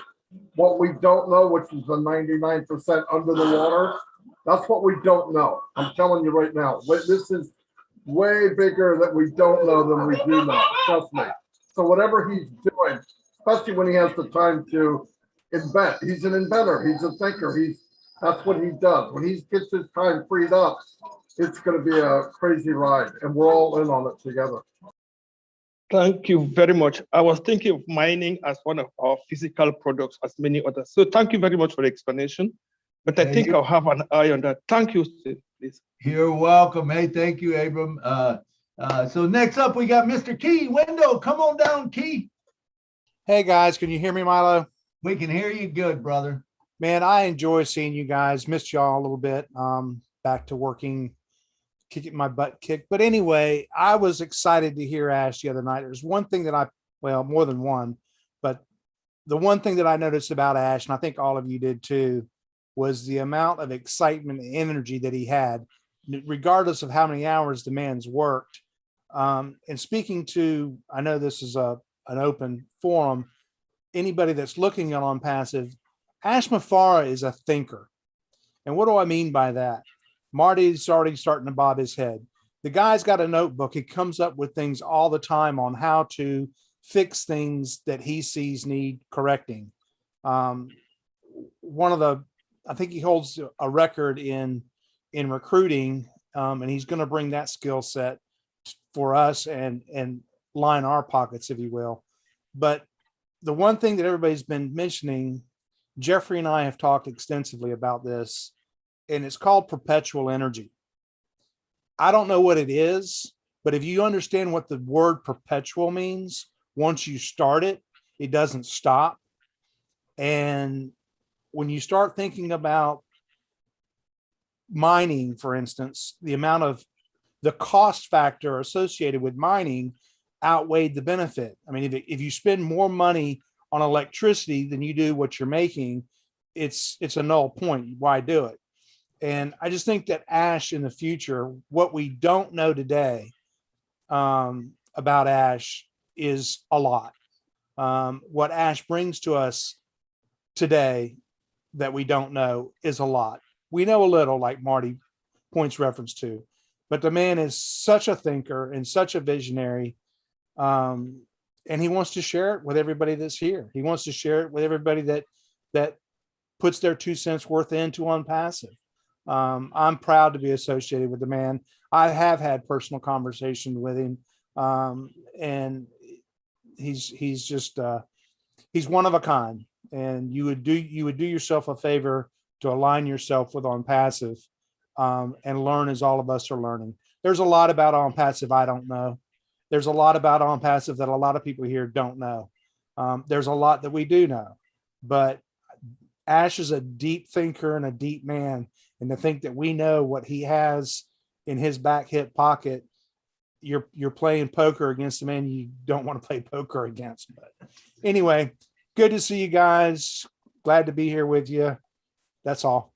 What we don't know, which is the 99% under the water, that's what we don't know. I'm telling you right now, this is way bigger that we don't know than we do know. Trust me. So whatever he's doing, especially when he has the time to invent, he's an inventor. He's a thinker. That's what he does. When he gets his time freed up, it's going to be a crazy ride, and we're all in on it together. Thank you very much. I was thinking of mining as one of our physical products, as many others. So thank you very much for the explanation. But I think I'll have an eye on that. Thank you, please. You're welcome. Hey, thank you, Abram. So next up, we got Mr. Key. Window, come on down, Key. Hey, guys, can you hear me, Milo? We can hear you good, brother. Man, I enjoy seeing you guys. Missed y'all a little bit. Back to working, kicking my butt kicked. But anyway, I was excited to hear Ash the other night. There's one thing that more than one, but the one thing that I noticed about Ash, and I think all of you did too, was the amount of excitement and energy that he had, regardless of how many hours the man's worked. And speaking to, I know this is an open forum, anybody that's looking on OnPassive, Ash Mafara is a thinker. And what do I mean by that? Marty's already starting to bob his head. The guy's got a notebook. He comes up with things all the time on how to fix things that he sees need correcting. I think he holds a record in recruiting, and he's going to bring that skill set for us and line our pockets, if you will. But the one thing that everybody's been mentioning, Jeffrey and I have talked extensively about this, and it's called perpetual energy. I don't know what it is, but if you understand what the word perpetual means, once you start it, it doesn't stop. And when you start thinking about mining, for instance, the amount of the cost factor associated with mining outweighed the benefit. I mean, if you spend more money on electricity than you do what you're making, it's a null point. Why do it? And I just think that Ash in the future, what we don't know today about Ash is a lot. What Ash brings to us today that we don't know is a lot. We know a little, like Marty points reference to, but the man is such a thinker and such a visionary. And he wants to share it with everybody that's here. He wants to share it with everybody that puts their 2 cents worth into OnPassive. I'm proud to be associated with the man. I have had personal conversation with him, and he's just he's one of a kind. And you would do yourself a favor to align yourself with OnPassive, and learn as all of us are learning. There's a lot about OnPassive I don't know. There's a lot about OnPassive that a lot of people here don't know. There's a lot that we do know, but Ash is a deep thinker and a deep man. And to think that we know what he has in his back hip pocket, you're playing poker against a man you don't want to play poker against. But anyway, good to see you guys. Glad to be here with you. That's all.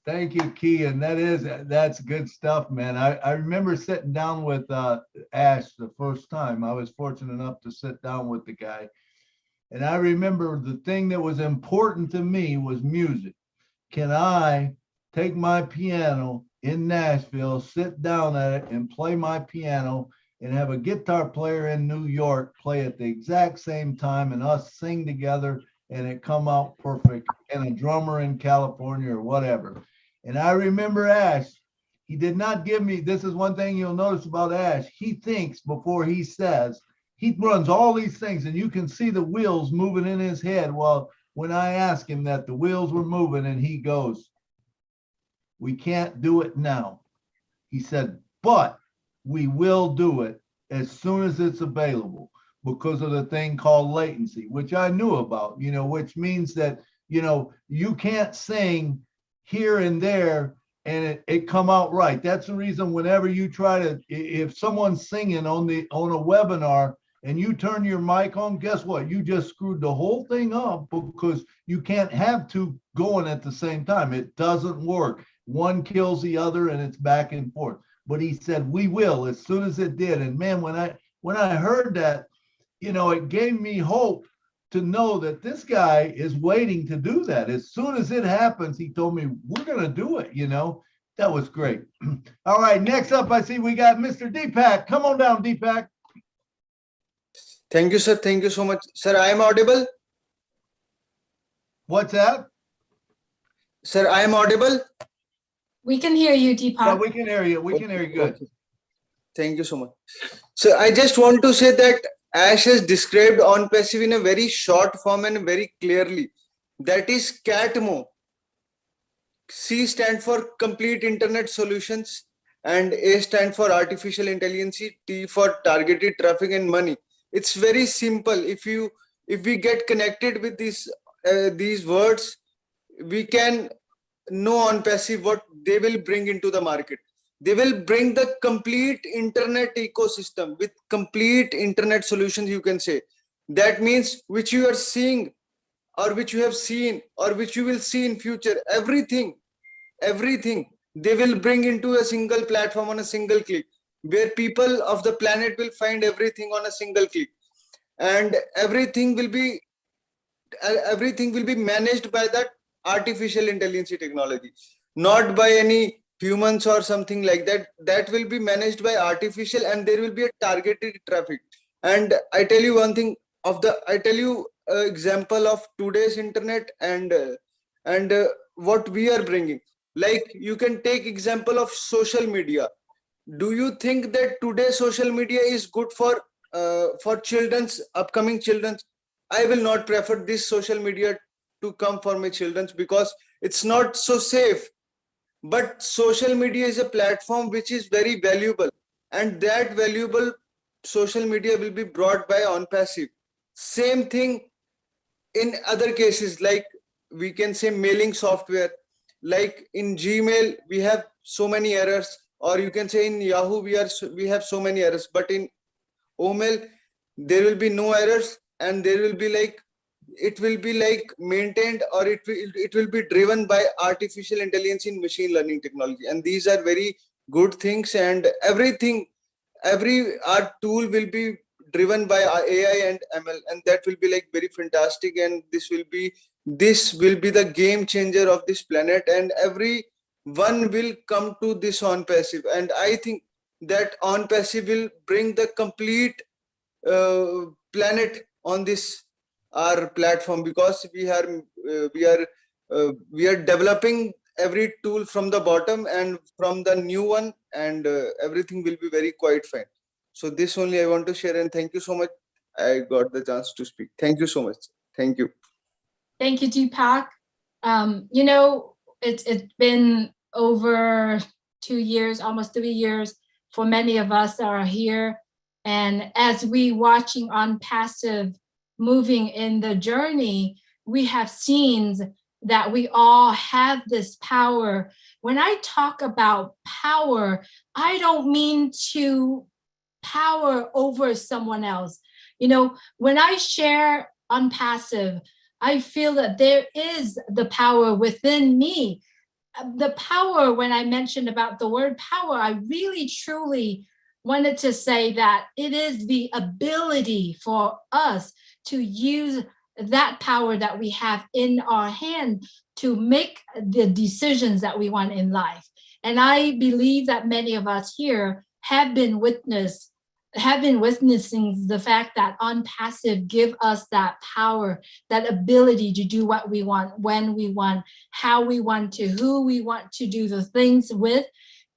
Thank you, Key. And that's good stuff, man. I remember sitting down with Ash the first time. I was fortunate enough to sit down with the guy. And I remember the thing that was important to me was music. Can I take my piano in Nashville, sit down at it and play my piano, and have a guitar player in New York play at the exact same time and us sing together and it come out perfect, and a drummer in California or whatever. And I remember Ash, he did not give me, this is one thing you'll notice about Ash, he thinks before he says. He runs all these things and you can see the wheels moving in his head. Well, when I asked him that, the wheels were moving and he goes, "We can't do it now." He said, "But we will do it as soon as it's available because of the thing called latency," which I knew about, which means that, you can't sing here and there and it come out right. That's the reason whenever you try to, if someone's singing on a webinar and you turn your mic on, guess what? You just screwed the whole thing up because you can't have two going at the same time. It doesn't work. One kills the other and it's back and forth. But he said, "We will," as soon as it did. And man, when I heard that, it gave me hope to know that this guy is waiting to do that. As soon as it happens, he told me, "We're going to do it." That was great. All right, next up, I see we got Mr. Deepak. Come on down, Deepak. Thank you, sir. Thank you so much. Sir, I am audible? What's that? Sir, I am audible? We can hear you, Deepak. Yeah, we can hear you. We can hear you good. Okay. Thank you so much. So I just want to say that Ash has described OnPassive in a very short form and very clearly. That is CATMO. C stands for Complete Internet Solutions, and A stands for Artificial Intelligence, T for Targeted Traffic, and Money. It's very simple. If we get connected with these words, we can know OnPassive what they will bring into the market. They will bring the complete internet ecosystem with complete internet solutions, you can say. That means which you are seeing or which you have seen or which you will see in future, everything they will bring into a single platform on a single click, where people of the planet will find everything on a single click, and everything will be managed by that artificial intelligence technology, not by any humans or something like that. That will be managed by artificial, and there will be a targeted traffic. And I tell you one thing example of today's internet and what we are bringing. Like, you can take example of social media. Do you think that today social media is good for upcoming children's? I will not prefer this social media to come for my children's because it's not so safe. But social media is a platform which is very valuable, and that valuable social media will be brought by OnPassive. Same thing in other cases, like we can say mailing software. Like in Gmail, we have so many errors, or you can say in Yahoo, we have so many errors. But in OMail, there will be no errors, and there will be it will be maintained, or it will be driven by artificial intelligence in machine learning technology. And these are very good things, and our tool will be driven by AI and ML, and that will be very fantastic. And this will be the game changer of this planet, and everyone will come to this OnPassive. And I think that OnPassive will bring the complete planet on this our platform, because we are we are developing every tool from the bottom and from the new one, and everything will be very quite fine. So this only I want to share, and thank you so much. I got the chance to speak. Thank you so much. Thank you. Thank you, Deepak. You know, it's been over 2 years, almost 3 years for many of us that are here. And as we watching OnPassive moving in the journey, we have seen that we all have this power. When I talk about power, I don't mean to power over someone else. You know, when I share OnPassive, I feel that there is the power within me. The power, when I mentioned about the word power, I really truly wanted to say that it is the ability for us to use that power that we have in our hand to make the decisions that we want in life. And I believe that many of us here have been witnessing the fact that OnPassive give us that power, that ability to do what we want, when we want, how we want to, who we want to do the things with.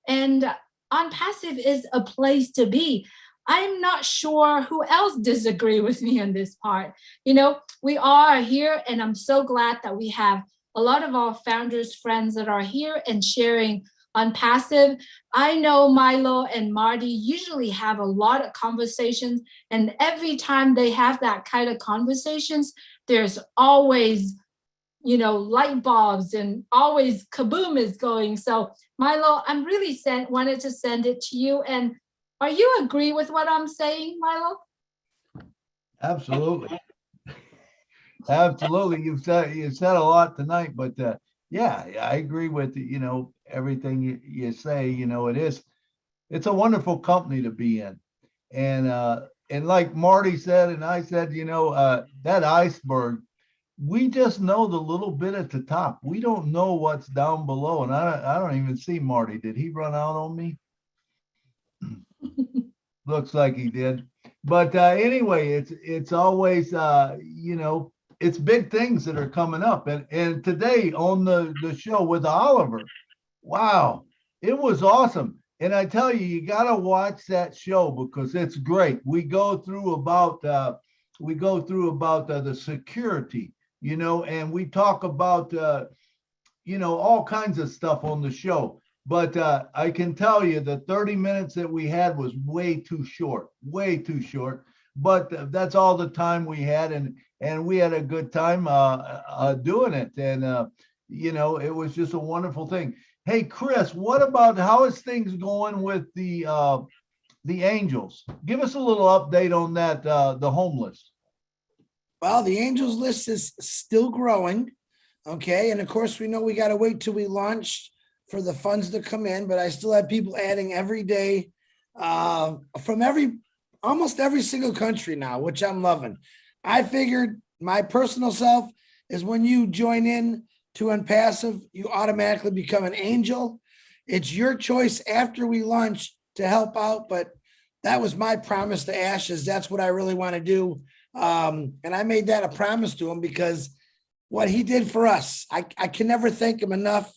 And OnPassive is a place to be. I'm not sure who else disagree with me on this part. You know, we are here, and I'm so glad that we have a lot of our founders' friends that are here and sharing OnPassive. I know Milo and Marty usually have a lot of conversations, and every time they have that kind of conversations, there's always, you know, light bulbs and always kaboom is going. So Milo, I'm really wanted to send it to you. And are you agree with what I'm saying, Milo? Absolutely. Absolutely. You've said a lot tonight, but yeah, I agree with, you know, everything you say. You know, it's a wonderful company to be in. And like Marty said, and I said, you know, that iceberg, we just know the little bit at the top. We don't know what's down below. And I don't even see Marty. Did he run out on me? Looks like he did. But anyway, it's always, you know, it's big things that are coming up. And today on the show with Oliver, wow, it was awesome. And I tell you got to watch that show because it's great. We go through about the security, you know, and we talk about, you know, all kinds of stuff on the show. But I can tell you the 30 minutes that we had was way too short. But that's all the time we had. And we had a good time doing it. And, you know, it was just a wonderful thing. Hey, Chris, what about how is things going with the Angels? Give us a little update on that, the homeless. Well, the Angels list is still growing. Okay. And of course, we know we got to wait till we launch for the funds to come in, but I still have people adding every day from almost every single country now, which I'm loving. I figured my personal self is when you join in to OnPassive, you automatically become an angel. It's your choice after we launch to help out, but that was my promise to Ashes. That's what I really want to do. And I made that a promise to him because what he did for us, I can never thank him enough.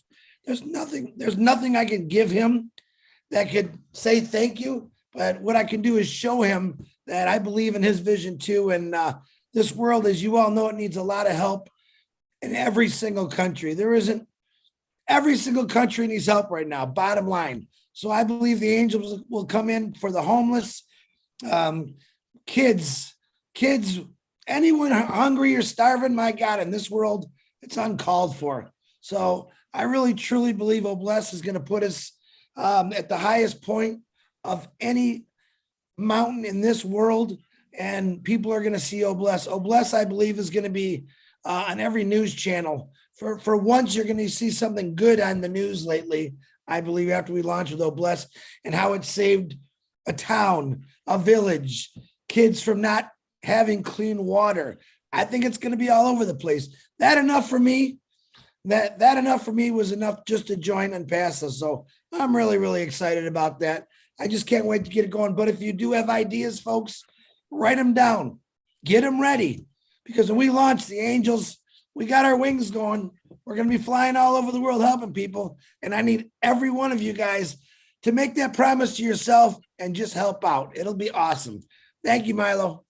There's nothing I can give him that could say thank you, but what I can do is show him that I believe in his vision too. And this world, as you all know, it needs a lot of help in every single country. Every single country needs help right now, bottom line. So I believe the Angels will come in for the homeless, kids, anyone hungry or starving, my God, in this world, it's uncalled for. So I really, truly believe Obless is going to put us at the highest point of any mountain in this world, and people are going to see Obless. Obless, I believe, is going to be on every news channel. For once, you're going to see something good on the news lately, I believe, after we launch with Obless and how it saved a town, a village, kids from not having clean water. I think it's going to be all over the place. That enough for me. That enough for me was enough just to join OnPassive. So I'm really, really excited about that. I just can't wait to get it going. But if you do have ideas, folks, write them down, get them ready. Because when we launch the Angels, We got our wings going. We're going to be flying all over the world helping people. And I need every one of you guys to make that promise to yourself and just help out. It'll be awesome. Thank you, Milo.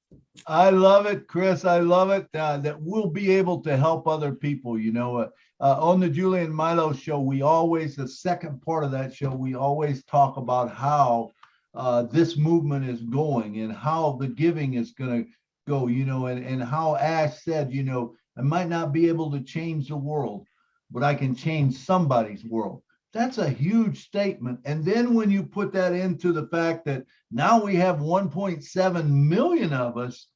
I love it, Chris. I love it that we'll be able to help other people. You know, on the Julie and Milo show, we always, the second part of that show, we always talk about how this movement is going and how the giving is going to go, you know, and how Ash said, you know, I might not be able to change the world, but I can change somebody's world. That's a huge statement. And then when you put that into the fact that now we have 1.7 million of us,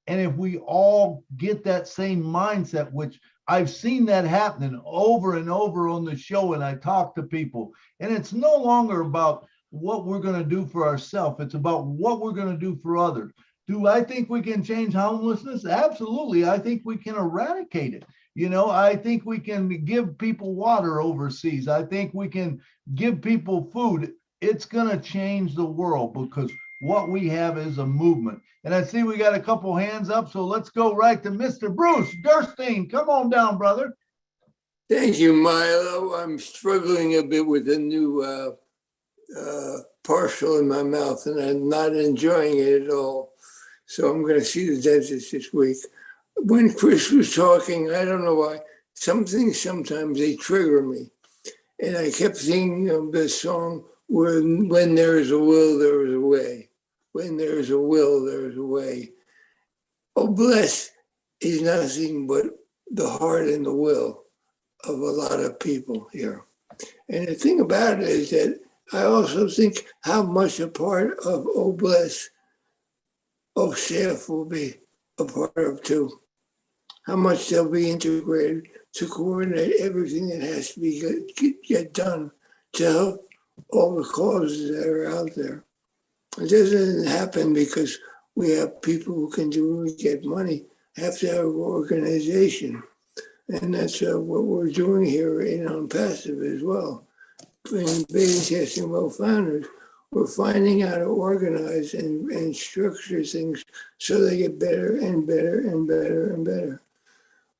and if we all get that same mindset, which I've seen that happening over and over on the show, and I talk to people, and it's no longer about what we're going to do for ourselves. It's about what we're going to do for others. Do I think we can change homelessness? Absolutely. I think we can eradicate it. You know, I think we can give people water overseas. I think we can give people food. It's going to change the world because what we have is a movement. And I see we got a couple hands up, so let's go right to Mr. Bruce Durstein. Come on down, brother. Thank you, Milo. I'm struggling a bit with a new partial in my mouth, and I'm not enjoying it at all. So I'm going to see the dentist this week. When Chris was talking, I don't know why, some things sometimes they trigger me. And I kept thinking of this song, when there is a will, there is a way. When there is a will, there is a way. Oh, bless is nothing but the heart and the will of a lot of people here. And the thing about it is that I also think how much a part of Oh, bless OSAF will be a part of too. How much they'll be integrated to coordinate everything that has to be get done to help all the causes that are out there. It doesn't happen because we have people who can do it, get money, have to have organization. And that's what we're doing here in OnPassive as well. In beta testing well founders, we're finding how to organize and structure things so they get better and better and better and better.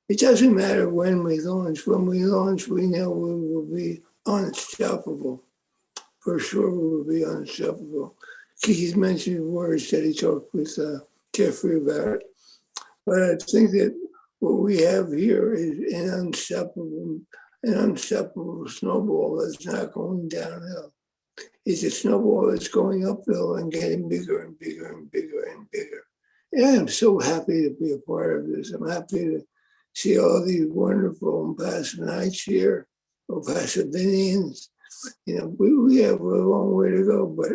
It doesn't matter when we launch. When we launch, we know we will be unstoppable. For sure, we will be unstoppable. Keith mentioned words that he talked with Jeffrey about. But I think that what we have here is an unstoppable snowball that's not going downhill. It's a snowball that's going uphill and getting bigger and bigger and bigger and bigger. And I'm so happy to be a part of this. I'm happy to see all these wonderful OnPassive here, OnPassivinians. You know, we have a long way to go, but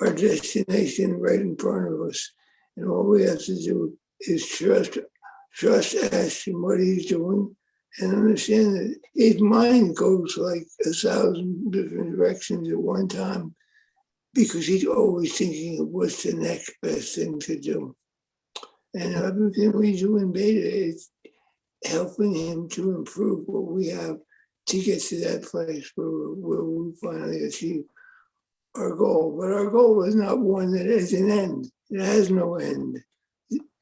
our destination right in front of us. And all we have to do is trust Ash in what he's doing and understand that his mind goes like 1,000 different directions at one time because he's always thinking of what's the next best thing to do. And everything we do in beta is helping him to improve what we have to get to that place where we finally achieve our goal. But our goal is not one that has an end. It has no end.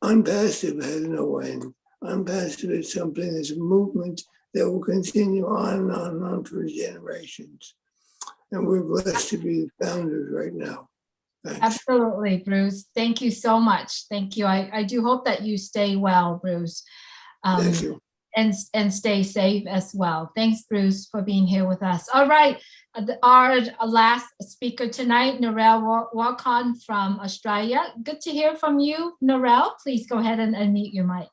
OnPassive has no end. OnPassive is something that's a movement that will continue on and on and on for generations. And we're blessed to be the founders right now. Thanks. Absolutely, Bruce. Thank you so much. Thank you. I do hope that you stay well, Bruce. Thank you. And stay safe as well. Thanks, Bruce, for being here with us. All right, our last speaker tonight, Narelle Walcon from Australia. Good to hear from you, Narelle. Please go ahead and unmute your mic.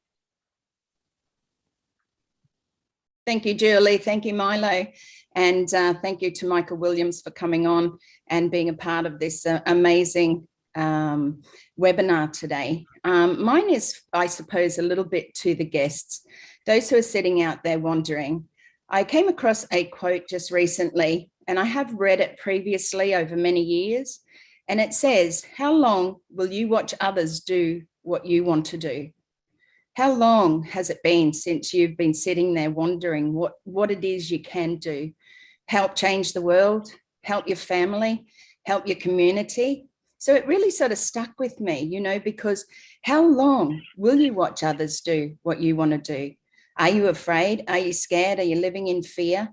Thank you, Julie. Thank you, Milo. And thank you to Michael Williams for coming on and being a part of this amazing webinar today. Mine is, I suppose, a little bit to the guests, those who are sitting out there wondering. I came across a quote just recently, and I have read it previously over many years, and it says, "How long will you watch others do what you want to do?" How long has it been since you've been sitting there wondering what it is you can do? Help change the world, help your family, help your community. So it really sort of stuck with me, you know, because how long will you watch others do what you want to do? Are you afraid? Are you scared? Are you living in fear?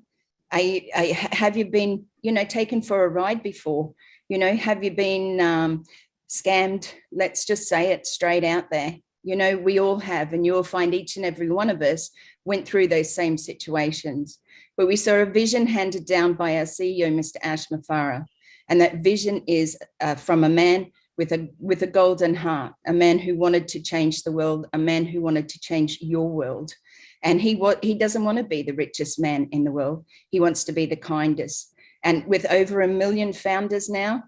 Have you been, taken for a ride before? Have you been scammed? Let's just say it straight out there. We all have, and you'll find each and every one of us went through those same situations. But we saw a vision handed down by our CEO, Mr. Ash Mufareh. And that vision is from a man with a golden heart, a man who wanted to change the world, a man who wanted to change your world. And he doesn't want to be the richest man in the world. He wants to be the kindest. And with over 1 million founders now,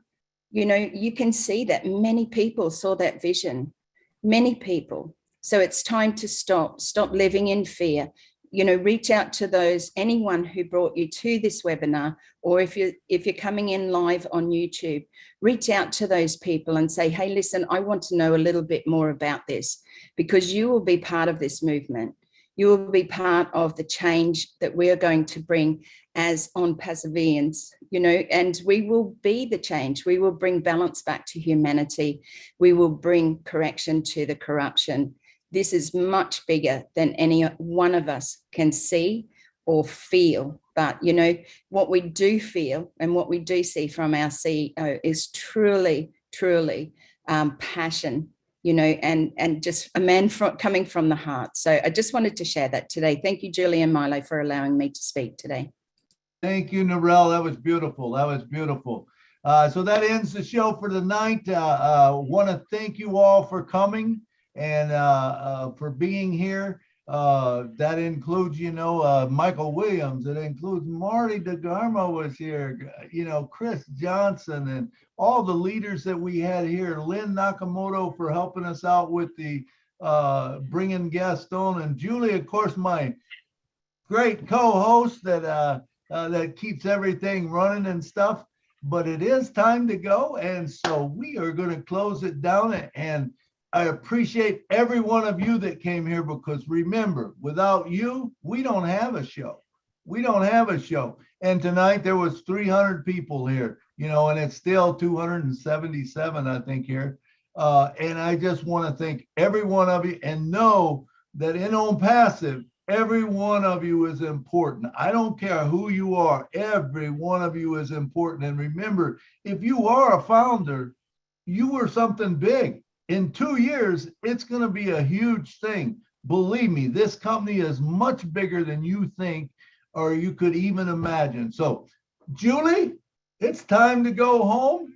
you can see that many people saw that vision, many people. So it's time to stop living in fear. Reach out to anyone who brought you to this webinar, or if you're coming in live on YouTube, reach out to those people and say, hey, listen, I want to know a little bit more about this, because you will be part of this movement. You will be part of the change that we are going to bring as OnPassivians, and we will be the change. We will bring balance back to humanity. We will bring correction to the corruption. This is much bigger than any one of us can see or feel. But, what we do feel and what we do see from our CEO is truly, truly passion, and just a man coming from the heart. So I just wanted to share that today. Thank you, Julie and Milo, for allowing me to speak today. Thank you, Narelle. That was beautiful. That was beautiful. So that ends the show for tonight. Want to thank you all for coming and for being here. That includes, Michael Williams. It includes Marty DeGarmo was here, Chris Johnson, and all the leaders that we had here. Lynn Nakamoto for helping us out with the bringing guests on, and Julie, of course, my great co-host that keeps everything running and stuff. But it is time to go, and so we are going to close it down. And I appreciate every one of you that came here, because remember, without you, we don't have a show. We don't have a show. And tonight there was 300 people here, and it's still 277, I think, here. And I just want to thank every one of you, and know that in OnPassive, every one of you is important. I don't care who you are. Every one of you is important. And remember, if you are a founder, you were something big. In 2 years, it's going to be a huge thing. Believe me, this company is much bigger than you think or you could even imagine. So, Julie, it's time to go home.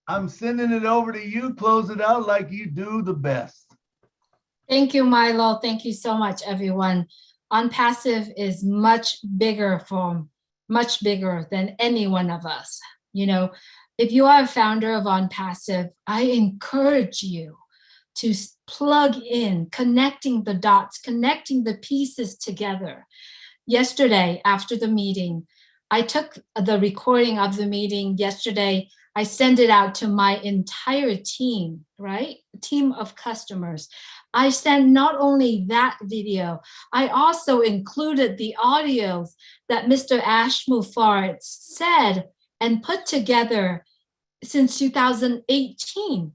I'm sending it over to you. Close it out like you do the best. Thank you, Milo. Thank you so much, everyone. OnPassive is much bigger than any one of us. If you are a founder of OnPassive, I encourage you to plug in, connecting the dots, connecting the pieces together. Yesterday, after the meeting, I took the recording of the meeting yesterday. I sent it out to my entire team, right? Team of customers. I sent not only that video, I also included the audios that Mr. Ash Mufareh said and put together since 2018.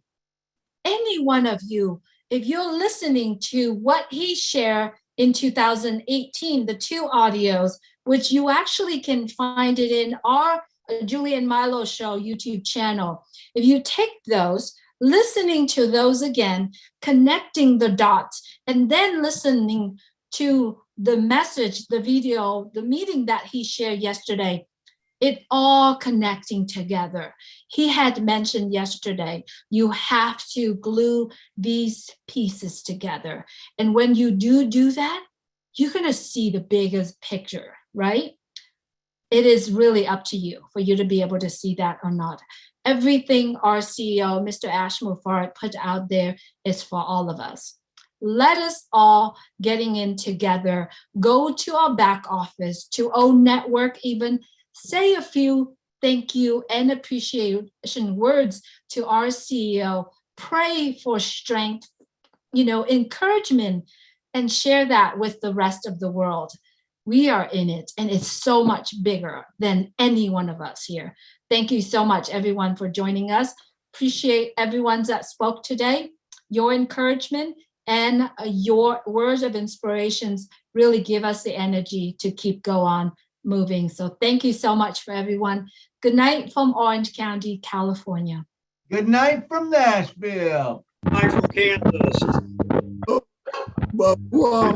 Any one of you, if you're listening to what he shared in 2018, the 2 audios, which you actually can find it in our Julie and Milo Show YouTube channel. If you take those, listening to those again, connecting the dots, and then listening to the message, the video, the meeting that he shared yesterday, it all connecting together. He had mentioned yesterday, you have to glue these pieces together. And when you do that, you're going to see the biggest picture, right? It is really up to you for you to be able to see that or not. Everything our CEO, Mr. Ash Mufareh, put out there is for all of us. Let us all getting in together, go to our back office, to own network, even say a few thank you and appreciation words to our CEO, pray for strength, encouragement, and share that with the rest of the world. We are in it, and it's so much bigger than any one of us here. Thank you so much, everyone, for joining us. Appreciate everyone that spoke today. Your encouragement and your words of inspirations really give us the energy to keep on moving. So thank you so much for everyone. Good night from Orange County, California. Good night from Nashville. Good night from Kansas. Good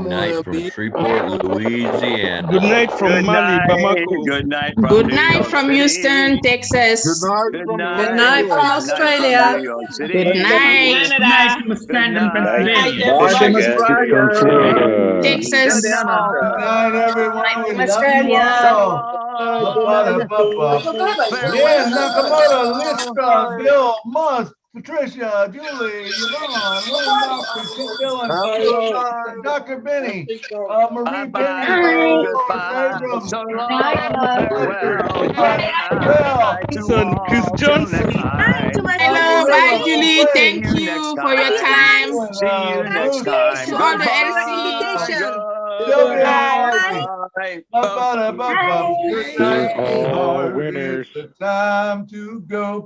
night from Shreveport, Louisiana. Good night from Mali, Bamako. Good night from Good New night York from City. Houston, Texas. Good Good night. Good night from Australia. New York City. Good night. Good night from Scranton, Pennsylvania. Bye from Australia. Texas. Good night, everyone. We love you Australia. all. Yeah, Nakamoto, Listra, Bill, Musk, Patricia, Julie, Yvonne, Dylan, Dr. Benny, Marie Penny, Chris Johnson. Hello, bye, Julie. Thank you for your time. See you next time. To all the LC. We're all winners. It's the time to go.